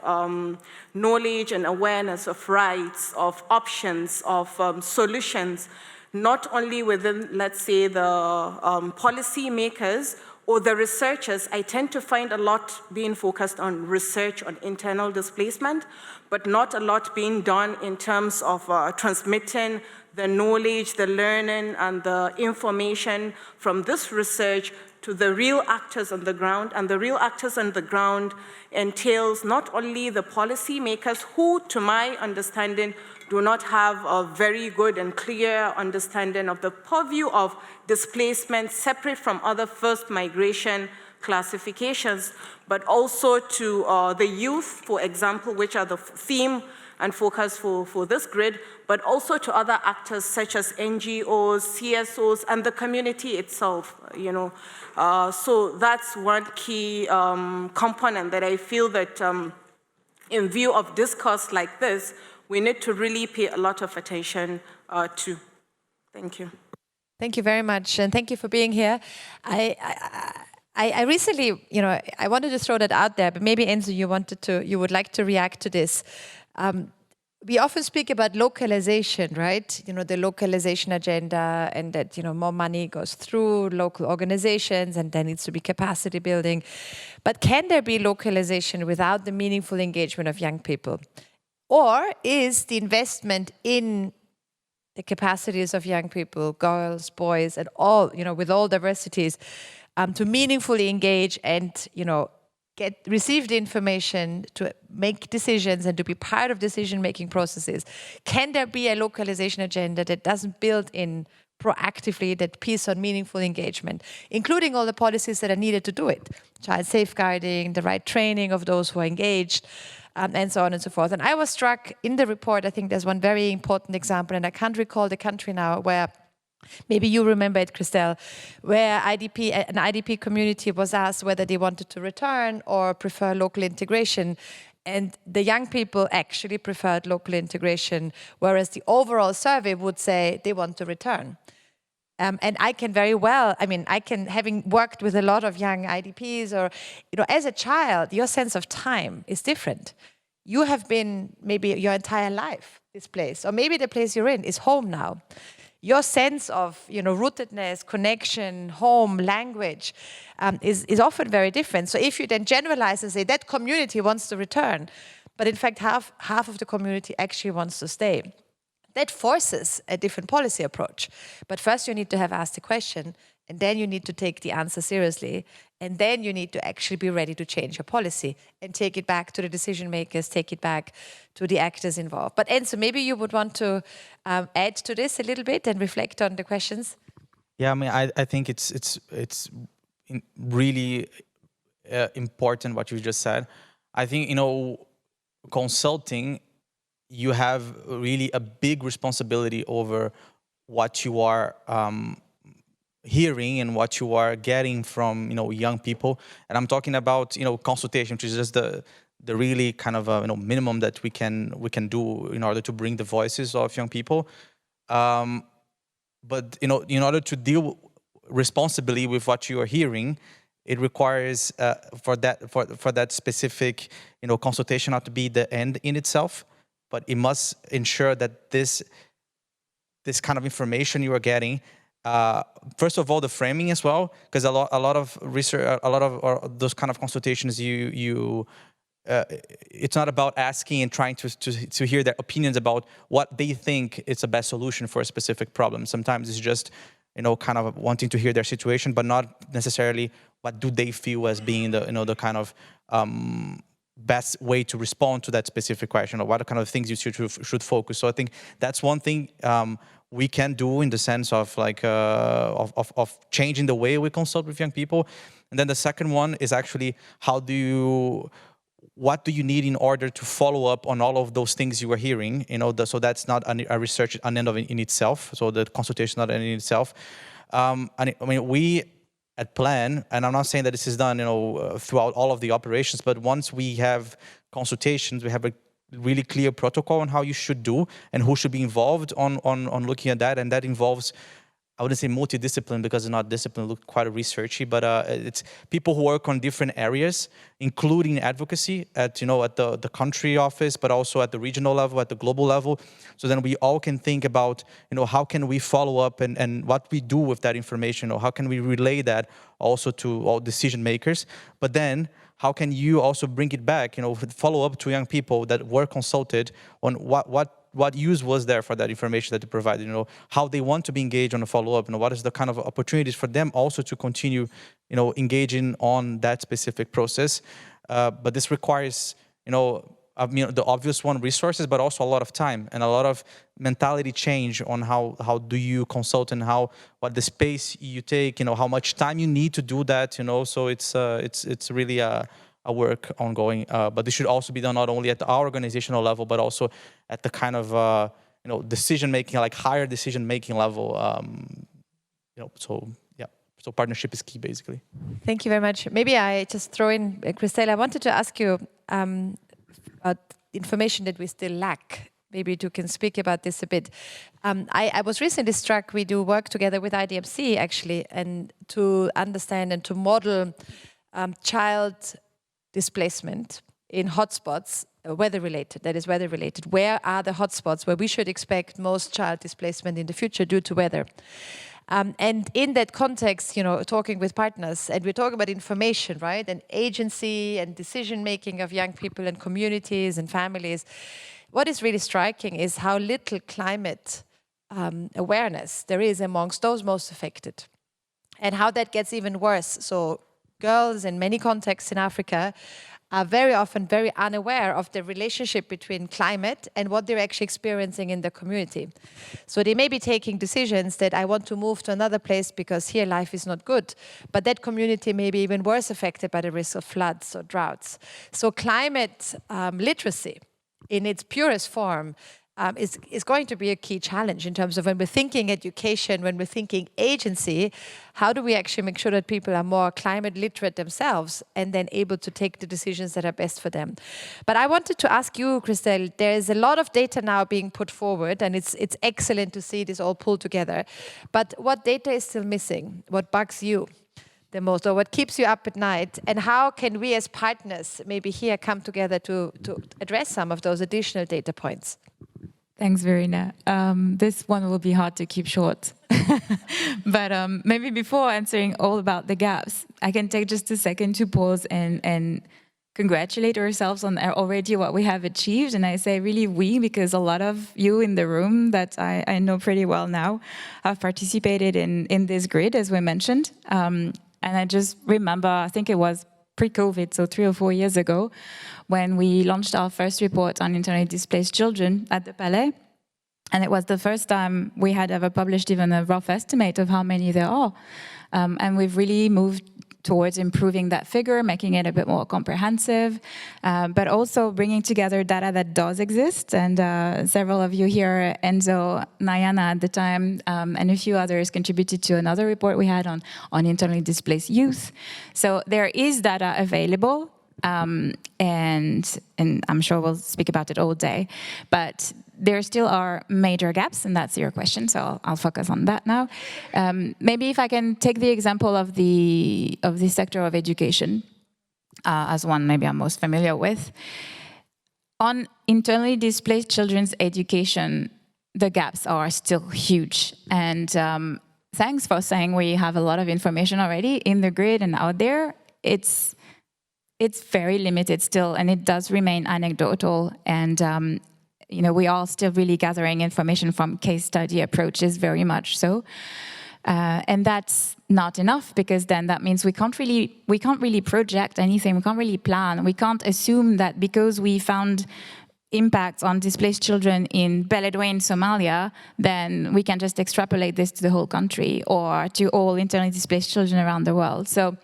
knowledge and awareness of rights, of options, of solutions, not only within, let's say, the policy makers or the researchers. I tend to find a lot being focused on research on internal displacement, but not a lot being done in terms of transmitting the knowledge, the learning, and the information from this research to the real actors on the ground. And the real actors on the ground entails not only the policy makers who, to my understanding, do not have a very good and clear understanding of the purview of displacement separate from other first migration classifications, but also to the youth, for example, which are the theme and focus for this grid, but also to other actors such as NGOs, CSOs, and the community itself, you know. So that's one key component that I feel that in view of discourse like this, we need to really pay a lot of attention to. Thank you. Thank you very much, and thank you for being here. I recently, you know, I wanted to throw that out there, but maybe Enzo, you would like to react to this. We often speak about localization, right? You know, the localization agenda, and that, you know, more money goes through local organizations and there needs to be capacity building. But can there be localization without the meaningful engagement of young people? Or is the investment in the capacities of young people, girls, boys, and all, you know, with all diversities, to meaningfully engage and, you know, receive the information, to make decisions and to be part of decision-making processes? Can there be a localization agenda that doesn't build in proactively that piece on meaningful engagement, including all the policies that are needed to do it? Child safeguarding, the right training of those who are engaged, and so on and so forth. And I was struck in the report, I think there's one very important example, and I can't recall the country now, where maybe you remember it, Christelle, where an IDP community was asked whether they wanted to return or prefer local integration. And the young people actually preferred local integration, whereas the overall survey would say they want to return. And I can very well, having worked with a lot of young IDPs, or, as a child, your sense of time is different. You have been maybe your entire life displaced, or maybe the place you're in is home now. Your sense of, rootedness, connection, home, language is often very different. So if you then generalize and say that community wants to return, but in fact half of the community actually wants to stay, that forces a different policy approach. But first you need to have asked the question, and then you need to take the answer seriously, and then you need to actually be ready to change your policy and take it back to the decision makers, take it back to the actors involved. But Enzo, maybe you would want to add to this a little bit and reflect on the questions. Yeah, I think it's really important what you just said. I think, consulting, you have really a big responsibility over what you are hearing and what you are getting from young people. And I'm talking about consultation, which is just the really kind of minimum that we can do in order to bring the voices of young people. But in order to deal responsibly with what you are hearing, it requires for that specific consultation not to be the end in itself, but it must ensure that this kind of information you are getting, first of all, the framing as well, because a lot of research, a lot of those kind of consultations, it's not about asking and trying to hear their opinions about what they think is the best solution for a specific problem. Sometimes it's just kind of wanting to hear their situation, but not necessarily what do they feel as being the kind of best way to respond to that specific question, or what kind of things you should focus. So I think that's one thing we can do in the sense of of changing the way we consult with young people. And then the second one is actually what do you need in order to follow up on all of those things you are hearing? So that's not a research an end in itself. So the consultation not an end in itself. We at Plan, and I'm not saying that this is done, throughout all of the operations, but once we have consultations, we have a really clear protocol on how you should do and who should be involved on looking at that, and that involves, I wouldn't say multidiscipline because it's not discipline, look quite researchy, but it's people who work on different areas, including advocacy at the country office, but also at the regional level, at the global level. So then we all can think about, how can we follow up and what we do with that information, or how can we relay that also to all decision makers. But then how can you also bring it back, follow up to young people that were consulted on what use was there for that information that they provided, how they want to be engaged on a follow-up, what is the kind of opportunities for them also to continue, engaging on that specific process. But this requires, the obvious one, resources, but also a lot of time and a lot of mentality change on how do you consult and what the space you take, how much time you need to do that, so it's really a work ongoing, but this should also be done not only at our organizational level, but also at the kind of decision-making, like higher decision-making level. So partnership is key, basically. Thank you very much. Maybe I just throw in, Christelle, I wanted to ask you about information that we still lack. Maybe you can speak about this a bit. I was recently struck, we do work together with IDMC, actually, and to understand and to model child displacement in hotspots, weather-related, that is weather-related. Where are the hotspots where we should expect most child displacement in the future due to weather? And in that context, talking with partners, and we're talking about information, right? And agency and decision-making of young people and communities and families. What is really striking is how little climate awareness there is amongst those most affected, and how that gets even worse. So girls in many contexts in Africa are very often very unaware of the relationship between climate and what they're actually experiencing in their community. So they may be taking decisions that I want to move to another place because here life is not good, but that community may be even worse affected by the risk of floods or droughts. So climate literacy in its purest form is going to be a key challenge in terms of when we're thinking education, when we're thinking agency, how do we actually make sure that people are more climate literate themselves and then able to take the decisions that are best for them. But I wanted to ask you, Christelle, there is a lot of data now being put forward, and it's excellent to see this all pulled together. But what data is still missing? What bugs you the most, or what keeps you up at night? And how can we as partners maybe here come together to address some of those additional data points? Thanks, Verena. This one will be hard to keep short. But maybe before answering all about the gaps, I can take just a second to pause and congratulate ourselves on already what we have achieved. And I say really we, because a lot of you in the room that I know pretty well now have participated in this grid, as we mentioned. And I just remember, I think it was pre-COVID, so 3 or 4 years ago, when we launched our first report on internally displaced children at the Palais. And it was the first time we had ever published even a rough estimate of how many there are. And we've really moved towards improving that figure, making it a bit more comprehensive, but also bringing together data that does exist. And several of you here, Enzo, Nayana at the time, and a few others contributed to another report we had on internally displaced youth. So there is data available, and I'm sure we'll speak about it all day, but there still are major gaps, and that's your question, so I'll focus on that now. Maybe if I can take the example of the sector of education as one maybe I'm most familiar with. On internally displaced children's education, the gaps are still huge. And thanks for saying we have a lot of information already in the grid and out there. It's very limited still, and it does remain anecdotal. And we are still really gathering information from case study approaches, very much so. And that's not enough, because then that means we can't really project anything, we can't really plan. We can't assume that because we found impacts on displaced children in Beledweyne, Somalia, then we can just extrapolate this to the whole country or to all internally displaced children around the world. So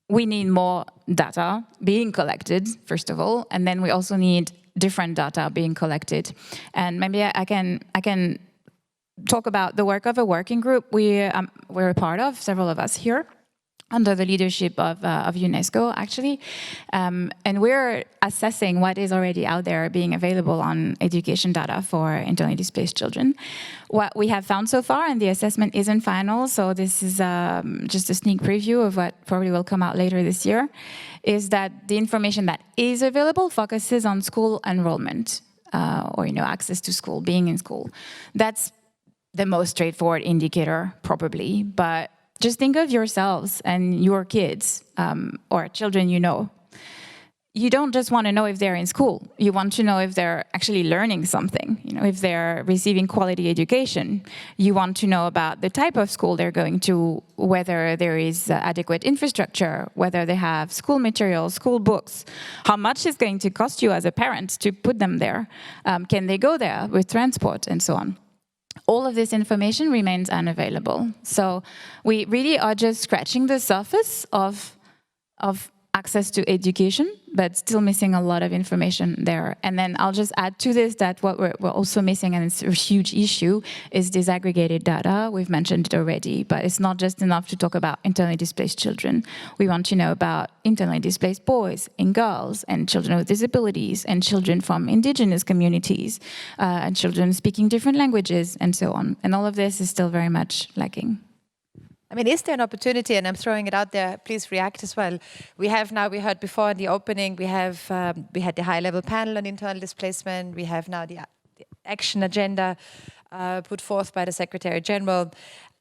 we need more data being collected, first of all, and then we also need different data being collected. And maybe I can talk about the work of a working group we're a part of, several of us here, under the leadership of UNESCO, actually. And we're assessing what is already out there being available on education data for internally displaced children. What we have found so far, and the assessment isn't final, so this is just a sneak preview of what probably will come out later this year, is that the information that is available focuses on school enrollment, or access to school, being in school. That's the most straightforward indicator, probably, but just think of yourselves and your kids, or children you know. You don't just want to know if they're in school. You want to know if they're actually learning something, if they're receiving quality education. You want to know about the type of school they're going to, whether there is adequate infrastructure, whether they have school materials, school books, how much it's going to cost you as a parent to put them there, can they go there with transport, and so on. All of this information remains unavailable. So we really are just scratching the surface of access to education, but still missing a lot of information there. And then I'll just add to this that what we're also missing, and it's a huge issue, is disaggregated data. We've mentioned it already, but it's not just enough to talk about internally displaced children. We want to know about internally displaced boys and girls, and children with disabilities, and children from indigenous communities, and children speaking different languages, and so on. And all of this is still very much lacking. I mean, is there an opportunity, and I'm throwing it out there, please react as well. We heard before in the opening, we had the high-level panel on internal displacement. We have now the action agenda put forth by the Secretary General.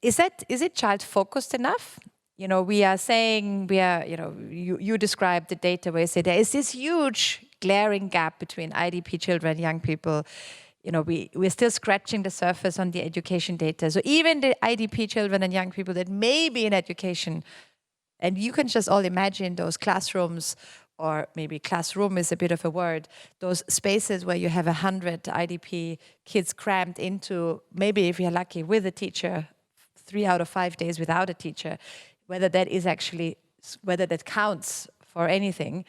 Is it child-focused enough? We are saying, you described the data where you say there is this huge glaring gap between IDP children, young people. We're still scratching the surface on the education data. So even the IDP children and young people that may be in education, and you can just all imagine those classrooms, or maybe classroom is a bit of a word, those spaces where you have 100 IDP kids crammed into, maybe if you're lucky, with a teacher, 3 out of 5 days without a teacher, whether that counts for anything.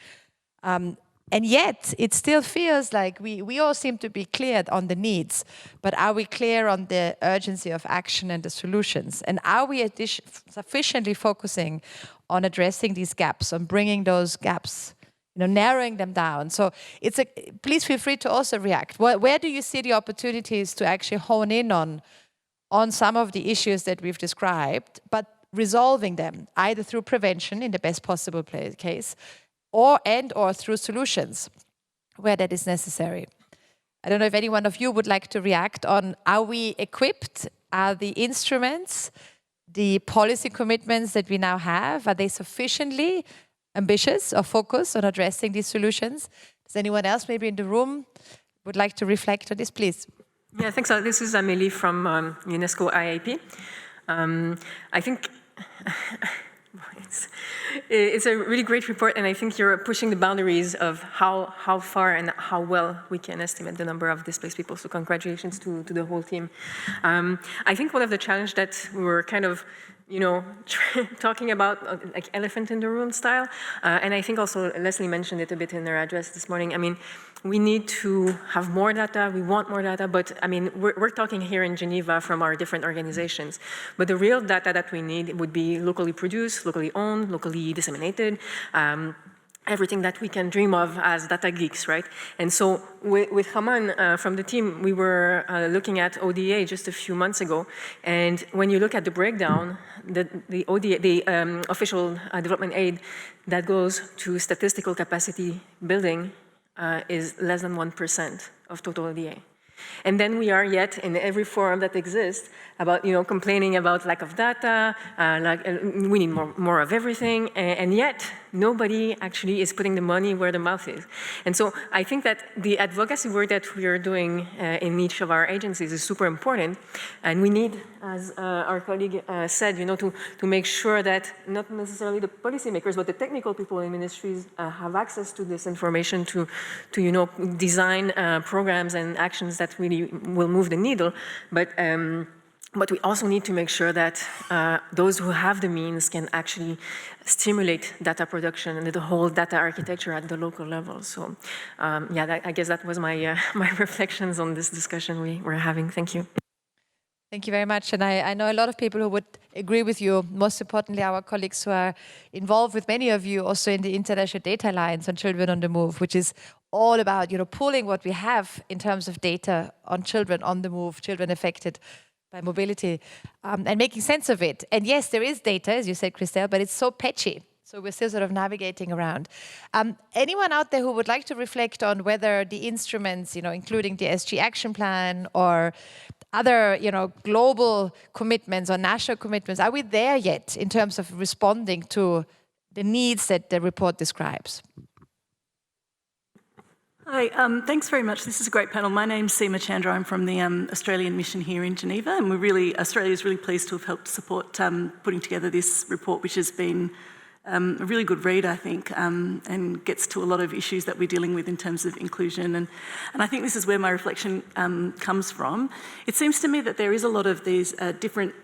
And yet, it still feels like we all seem to be clear on the needs, but are we clear on the urgency of action and the solutions? And are we sufficiently focusing on addressing these gaps, on bringing those gaps, narrowing them down? So please feel free to also react. Where do you see the opportunities to actually hone in on some of the issues that we've described, but resolving them, either through prevention in the best possible case, or through solutions where that is necessary? I don't know if any one of you would like to react on, are we equipped? Are the instruments, the policy commitments that we now have, are they sufficiently ambitious or focused on addressing these solutions? Does anyone else maybe in the room would like to reflect on this, please? Yeah, thanks. This is Amélie from UNESCO IAP. I think it's a really great report, and I think you're pushing the boundaries of how far and how well we can estimate the number of displaced people. So congratulations to the whole team. I think one of the challenges that we were kind of talking about, like elephant in the room style, and I think also Leslie mentioned it a bit in her address this morning. I mean, we need to have more data, we want more data, but I mean, we're talking here in Geneva from our different organizations, but the real data that we need would be locally produced, locally owned, locally disseminated, everything that we can dream of as data geeks, right? And so with Haman from the team, we were looking at ODA just a few months ago, and when you look at the breakdown, the ODA, the official development aid that goes to statistical capacity building is less than 1% of total ODA. And then we are yet in every forum that exists about, complaining about lack of data, we need more of everything, and yet nobody actually is putting the money where the mouth is. And so I think that the advocacy work that we are doing in each of our agencies is super important, and we need, as our colleague said, to make sure that not necessarily the policymakers, but the technical people in ministries have access to this information to design programs and actions that really will move the needle. But we also need to make sure that those who have the means can actually stimulate data production and the whole data architecture at the local level. So I guess that was my my reflections on this discussion we were having. Thank you. Thank you very much. And I know a lot of people who would agree with you, most importantly our colleagues who are involved with many of you also in the International Data Alliance on Children on the Move, which is all about pooling what we have in terms of data on children on the move, children affected by mobility, and making sense of it. And yes, there is data, as you said, Christelle, but it's so patchy. So we're still sort of navigating around. Anyone out there who would like to reflect on whether the instruments, including the SG Action Plan or other, global commitments or national commitments, are we there yet in terms of responding to the needs that the report describes? Hi, thanks very much. This is a great panel. My name's Seema Chandra. I'm from the Australian mission here in Geneva, and Australia's really pleased to have helped support putting together this report, which has been a really good read, I think, and gets to a lot of issues that we're dealing with in terms of inclusion. And I think this is where my reflection comes from. It seems to me that there is a lot of these different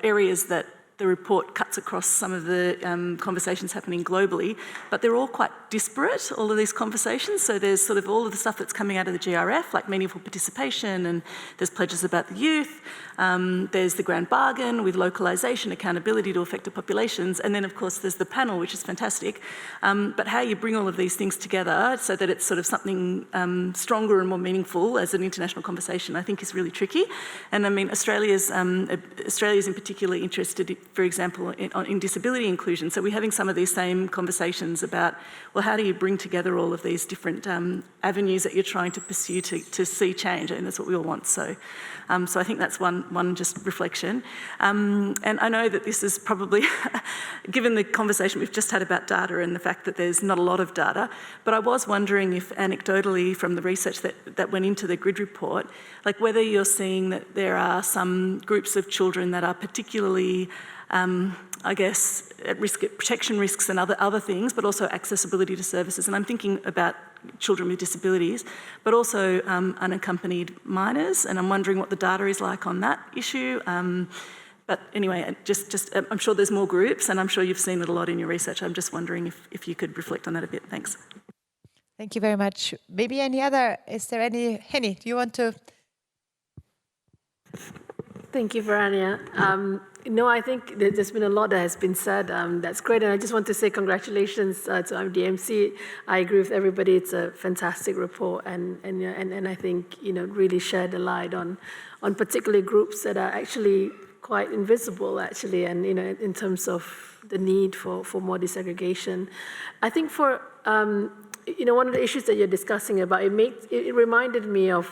areas that the report cuts across some of the conversations happening globally, but they're all quite disparate, all of these conversations. So there's sort of all of the stuff that's coming out of the GRF, like meaningful participation, and there's pledges about the youth. There's the grand bargain with localisation, accountability to affected populations, and then of course there's the panel, which is fantastic. But how you bring all of these things together so that it's sort of something stronger and more meaningful as an international conversation, I think is really tricky. And I mean, Australia's in particular interested, for example, in disability inclusion. So we're having some of these same conversations about, well, how do you bring together all of these different avenues that you're trying to pursue to see change? And that's what we all want. So I think that's one just reflection. And I know that this is probably, given the conversation we've just had about data and the fact that there's not a lot of data, but I was wondering if anecdotally from the research that went into the GRID report, like whether you're seeing that there are some groups of children that are particularly I guess, at risk of protection risks and other things, but also accessibility to services. And I'm thinking about children with disabilities, but also unaccompanied minors. And I'm wondering what the data is like on that issue. But anyway, I'm sure there's more groups, and I'm sure you've seen it a lot in your research. I'm just wondering if you could reflect on that a bit. Thanks. Thank you very much. Maybe any other, is there any, Henny, do you want to? Thank you, Verania. No, I think there's been a lot that has been said. That's great, and I just want to say congratulations to IDMC. I agree with everybody. It's a fantastic report, and I think really shed a light on particular groups that are actually quite invisible, actually, and in terms of the need for more desegregation. I think for one of the issues that you're discussing about, it reminded me of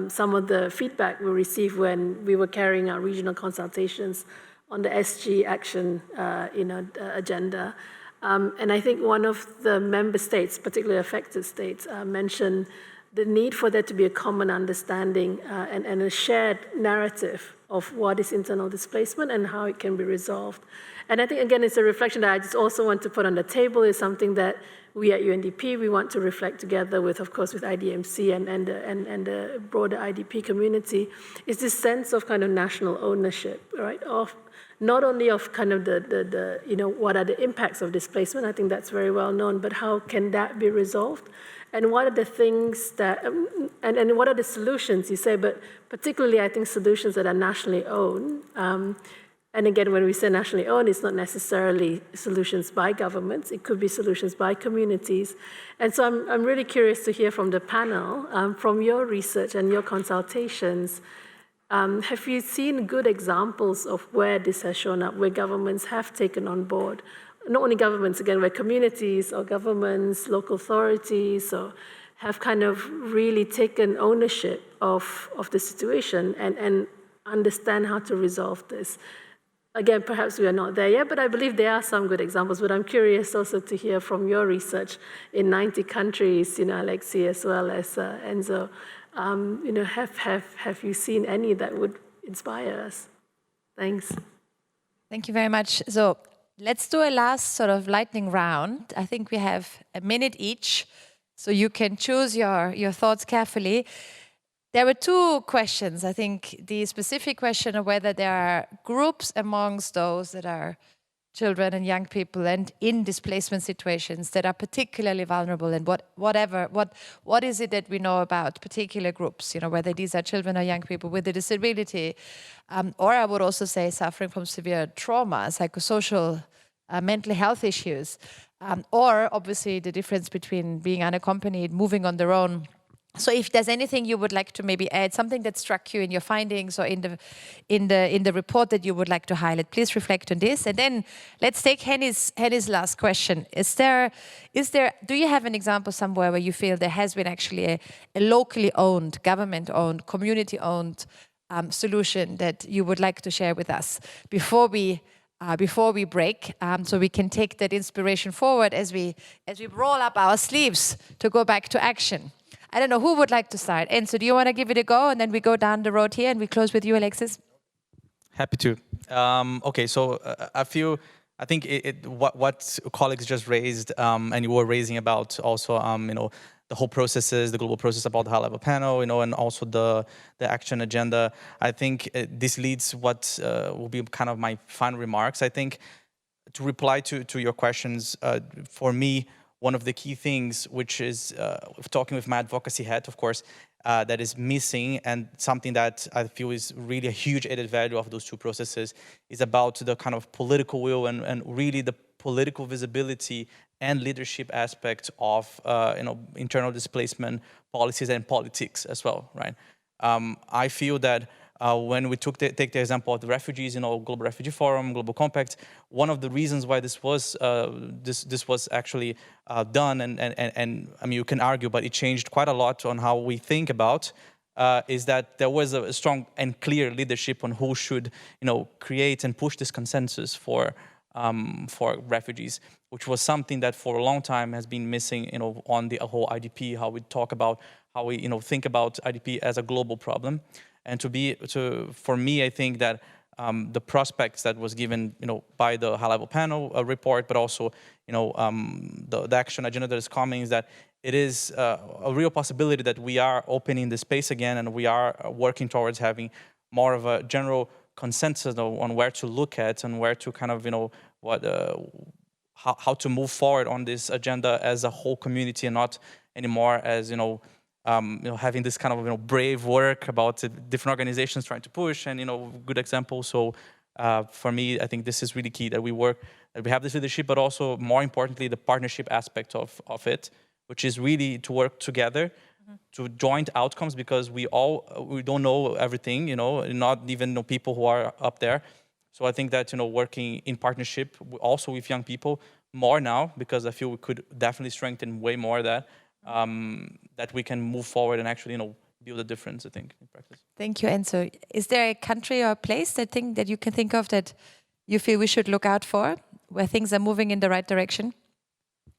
some of the feedback we received when we were carrying out regional consultations on the SG action agenda. And I think one of the member states, particularly affected states, mentioned the need for there to be a common understanding and a shared narrative of what is internal displacement and how it can be resolved. And I think, again, it's a reflection that I just also want to put on the table. Is something that we at UNDP, we want to reflect together with, of course, with IDMC and the broader IDP community, is this sense of kind of national ownership, right? Of not only of kind of the what are the impacts of displacement, I think that's very well known, but how can that be resolved? And what are the things that, and what are the solutions, you say, but particularly I think solutions that are nationally owned. And again, when we say nationally owned, it's not necessarily solutions by governments. It could be solutions by communities. And so I'm really curious to hear from the panel, from your research and your consultations, have you seen good examples of where this has shown up, where governments have taken on board, not only governments, again, where communities or governments, local authorities, or have kind of really taken ownership of the situation and understand how to resolve this? Again, perhaps we are not there yet, but I believe there are some good examples. But I'm curious also to hear from your research in 90 countries, Alexi, as well as Enzo. Have you seen any that would inspire us? Thanks. Thank you very much. So let's do a last sort of lightning round. I think we have a minute each, so you can choose your thoughts carefully. There were two questions. I think the specific question of whether there are groups amongst those that are children and young people and in displacement situations that are particularly vulnerable, and what is it that we know about particular groups, whether these are children or young people with a disability, or I would also say suffering from severe trauma, psychosocial, mental health issues, or obviously the difference between being unaccompanied, moving on their own. So if there's anything you would like to maybe add, something that struck you in your findings or in the report that you would like to highlight, please reflect on this. And then let's take Henny's last question. Do you have an example somewhere where you feel there has been actually a locally owned, government-owned, community-owned solution that you would like to share with us before we break, so we can take that inspiration forward as we roll up our sleeves to go back to action? I don't know, who would like to start? Enzo, do you want to give it a go? And then we go down the road here and we close with you, Alexis. Happy to. Okay, so I think what colleagues just raised, and you were raising about also, the whole processes, the global process about the high-level panel, and also the action agenda. I think this leads what will be kind of my final remarks. I think to reply to your questions, for me, one of the key things, which is talking with my advocacy hat, of course, that is missing, and something that I feel is really a huge added value of those two processes, is about the kind of political will and really the political visibility and leadership aspect of internal displacement policies and politics as well, right? I feel that when we take the example of the refugees, Global Refugee Forum, Global Compact, one of the reasons why this was actually done, and I mean, you can argue, but it changed quite a lot on how we think about, is that there was a strong and clear leadership on who should, create and push this consensus for refugees, which was something that for a long time has been missing, on the whole IDP, how we talk about, how we, think about IDP as a global problem. And for me, I think that the prospects that was given, by the high-level panel report, but also, the action agenda that is coming, is that it is a real possibility that we are opening the space again, and we are working towards having more of a general consensus on where to look at and where to kind of, how to move forward on this agenda as a whole community and not anymore as, having this kind of, brave work about different organizations trying to push and, good examples. So for me, I think this is really key that we have this leadership, but also more importantly, the partnership aspect of it, which is really to work together to joint outcomes, because we don't know everything, not even know people who are up there. So I think that, working in partnership also with young people more now, because I feel we could definitely strengthen way more that we can move forward and actually, build a difference, I think, in practice. Thank you, Enzo. Is there a country or a place that you can think of that you feel we should look out for, where things are moving in the right direction?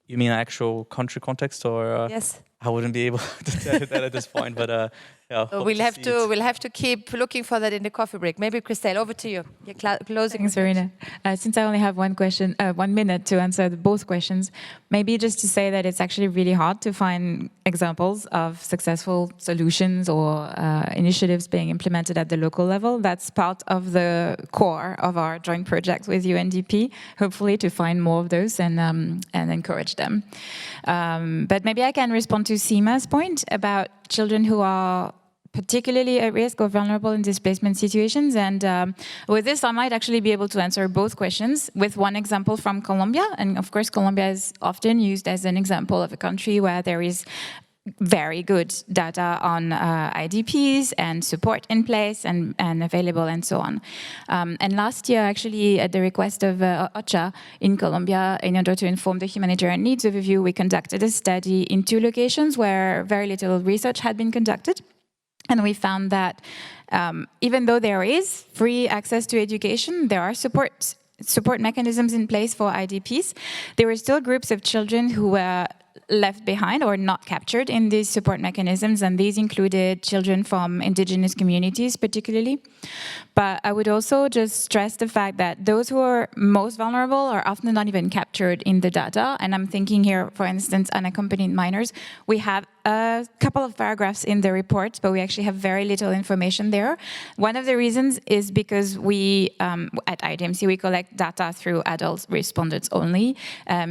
You mean actual country context, or? Yes. I wouldn't be able to tell you that at this point, but yeah. So we'll have to keep looking for that in the coffee break. Maybe Christelle, over to you. Your closing. Thanks, Serena. Since I only have 1 minute to answer both questions, maybe just to say that it's actually really hard to find examples of successful solutions or initiatives being implemented at the local level. That's part of the core of our joint project with UNDP, hopefully to find more of those and encourage them. But maybe I can respond to Seema's point about children who are particularly at risk or vulnerable in displacement situations. And with this, I might actually be able to answer both questions with one example from Colombia. And of course, Colombia is often used as an example of a country where there is very good data on IDPs and support in place and available and so on. And last year, actually, at the request of OCHA in Colombia, in order to inform the humanitarian needs overview, we conducted a study in 2 locations where very little research had been conducted. And we found that even though there is free access to education, there are support mechanisms in place for IDPs. There were still groups of children who were left behind or not captured in these support mechanisms, and these included children from indigenous communities particularly. But I would also just stress the fact that those who are most vulnerable are often not even captured in the data. And I'm thinking here, for instance, unaccompanied minors. We have a couple of paragraphs in the report, but we actually have very little information there. One of the reasons is because we, at IDMC, we collect data through adult respondents only,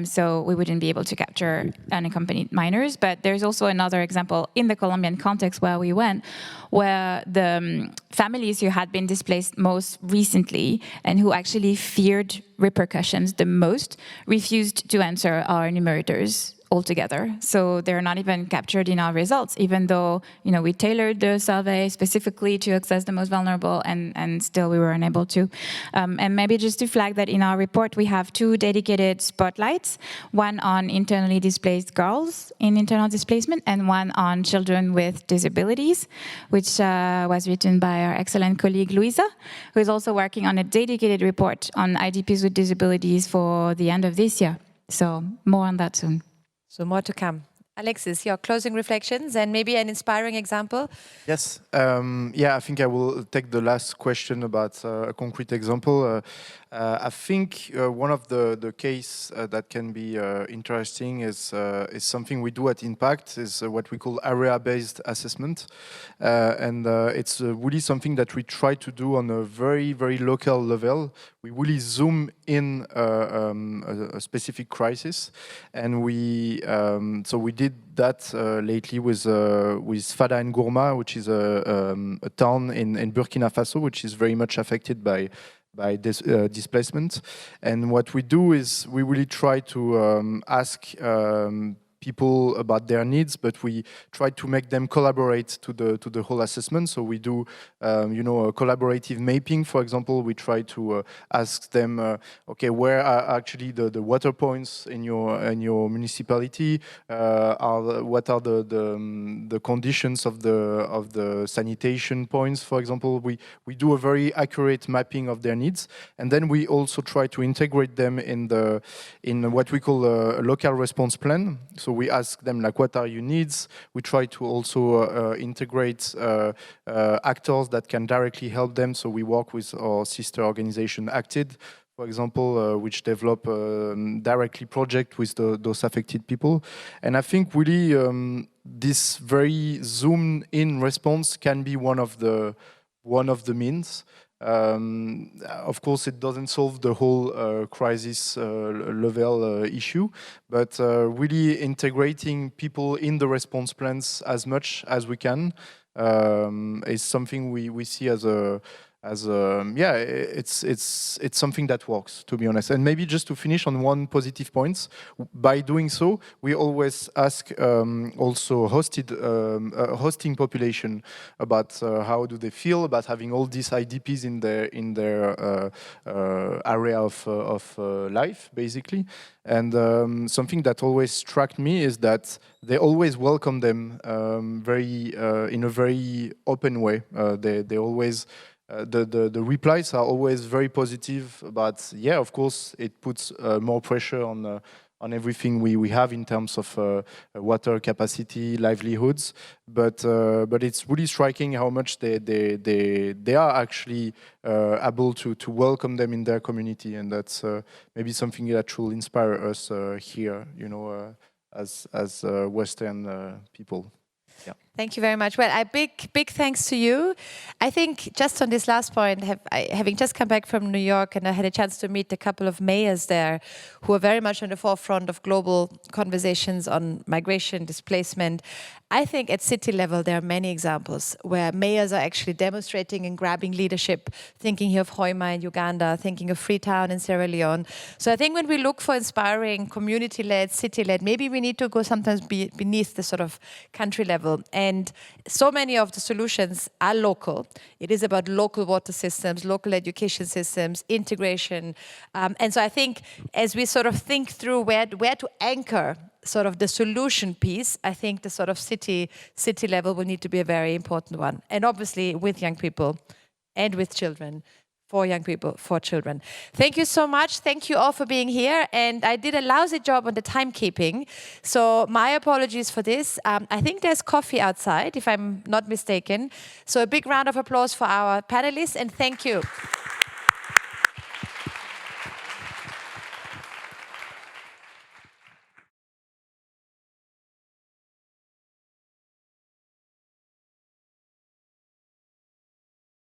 so we wouldn't be able to capture unaccompanied minors. But there's also another example in the Colombian context where we went, where the families who had been displaced most recently and who actually feared repercussions the most refused to answer our enumerators altogether. So they're not even captured in our results, even though we tailored the survey specifically to access the most vulnerable, and still we were unable to. And maybe just to flag that in our report, we have 2 dedicated spotlights, one on internally displaced girls in internal displacement and one on children with disabilities, which was written by our excellent colleague Luisa, who is also working on a dedicated report on IDPs with disabilities for the end of this year. So more on that soon. So more to come. Alexis, your closing reflections and maybe an inspiring example? Yes. I think I will take the last question about a concrete example. I think one of the case that can be interesting is something we do at Impact, is what we call area-based assessment. And it's really something that we try to do on a very, very local level. We really zoom in a specific crisis. And we did that lately with Fada and Gourma, which is a town in Burkina Faso, which is very much affected by this displacement. And what we do is we really try to ask people about their needs, but we try to make them collaborate to the whole assessment. So we do, a collaborative mapping. For example, we try to ask them, okay, where are actually the water points in your municipality? What are the conditions of the sanitation points? For example, we do a very accurate mapping of their needs, and then we also try to integrate them in what we call a local response plan. So we ask them, like, what are your needs? We try to also integrate actors that can directly help them. So we work with our sister organization, Acted, for example, which develop directly project with those affected people. And I think really this very zoomed in response can be one of the means. Of course, it doesn't solve the whole crisis level issue, but really integrating people in the response plans as much as we can is something we see as it's something that works, to be honest. And maybe just to finish on one positive point, by doing so, we always ask also hosting population about how do they feel about having all these IDPs in their area of life, basically. And something that always struck me is that they always welcome them in a very open way. They always the replies are always very positive, but yeah, of course, it puts more pressure on everything we have in terms of water capacity, livelihoods. But it's really striking how much they are actually able to welcome them in their community, and that's maybe something that should inspire us here, as Western people. Yeah. Thank you very much. Well, a big thanks to you. I think just on this last point, having just come back from New York, and I had a chance to meet a couple of mayors there who are very much on the forefront of global conversations on migration, displacement. I think at city level, there are many examples where mayors are actually demonstrating and grabbing leadership, thinking here of Hoima in Uganda, thinking of Freetown in Sierra Leone. So I think when we look for inspiring community-led, city-led, maybe we need to go sometimes beneath the sort of country level. And so many of the solutions are local. It is about local water systems, local education systems, integration. And so I think as we sort of think through where to anchor sort of the solution piece, I think the sort of city level will need to be a very important one. And obviously with young people and with children. For young people, for children. Thank you so much. Thank you all for being here. And I did a lousy job on the timekeeping. So my apologies for this. I think there's coffee outside, if I'm not mistaken. So a big round of applause for our panelists, and thank you.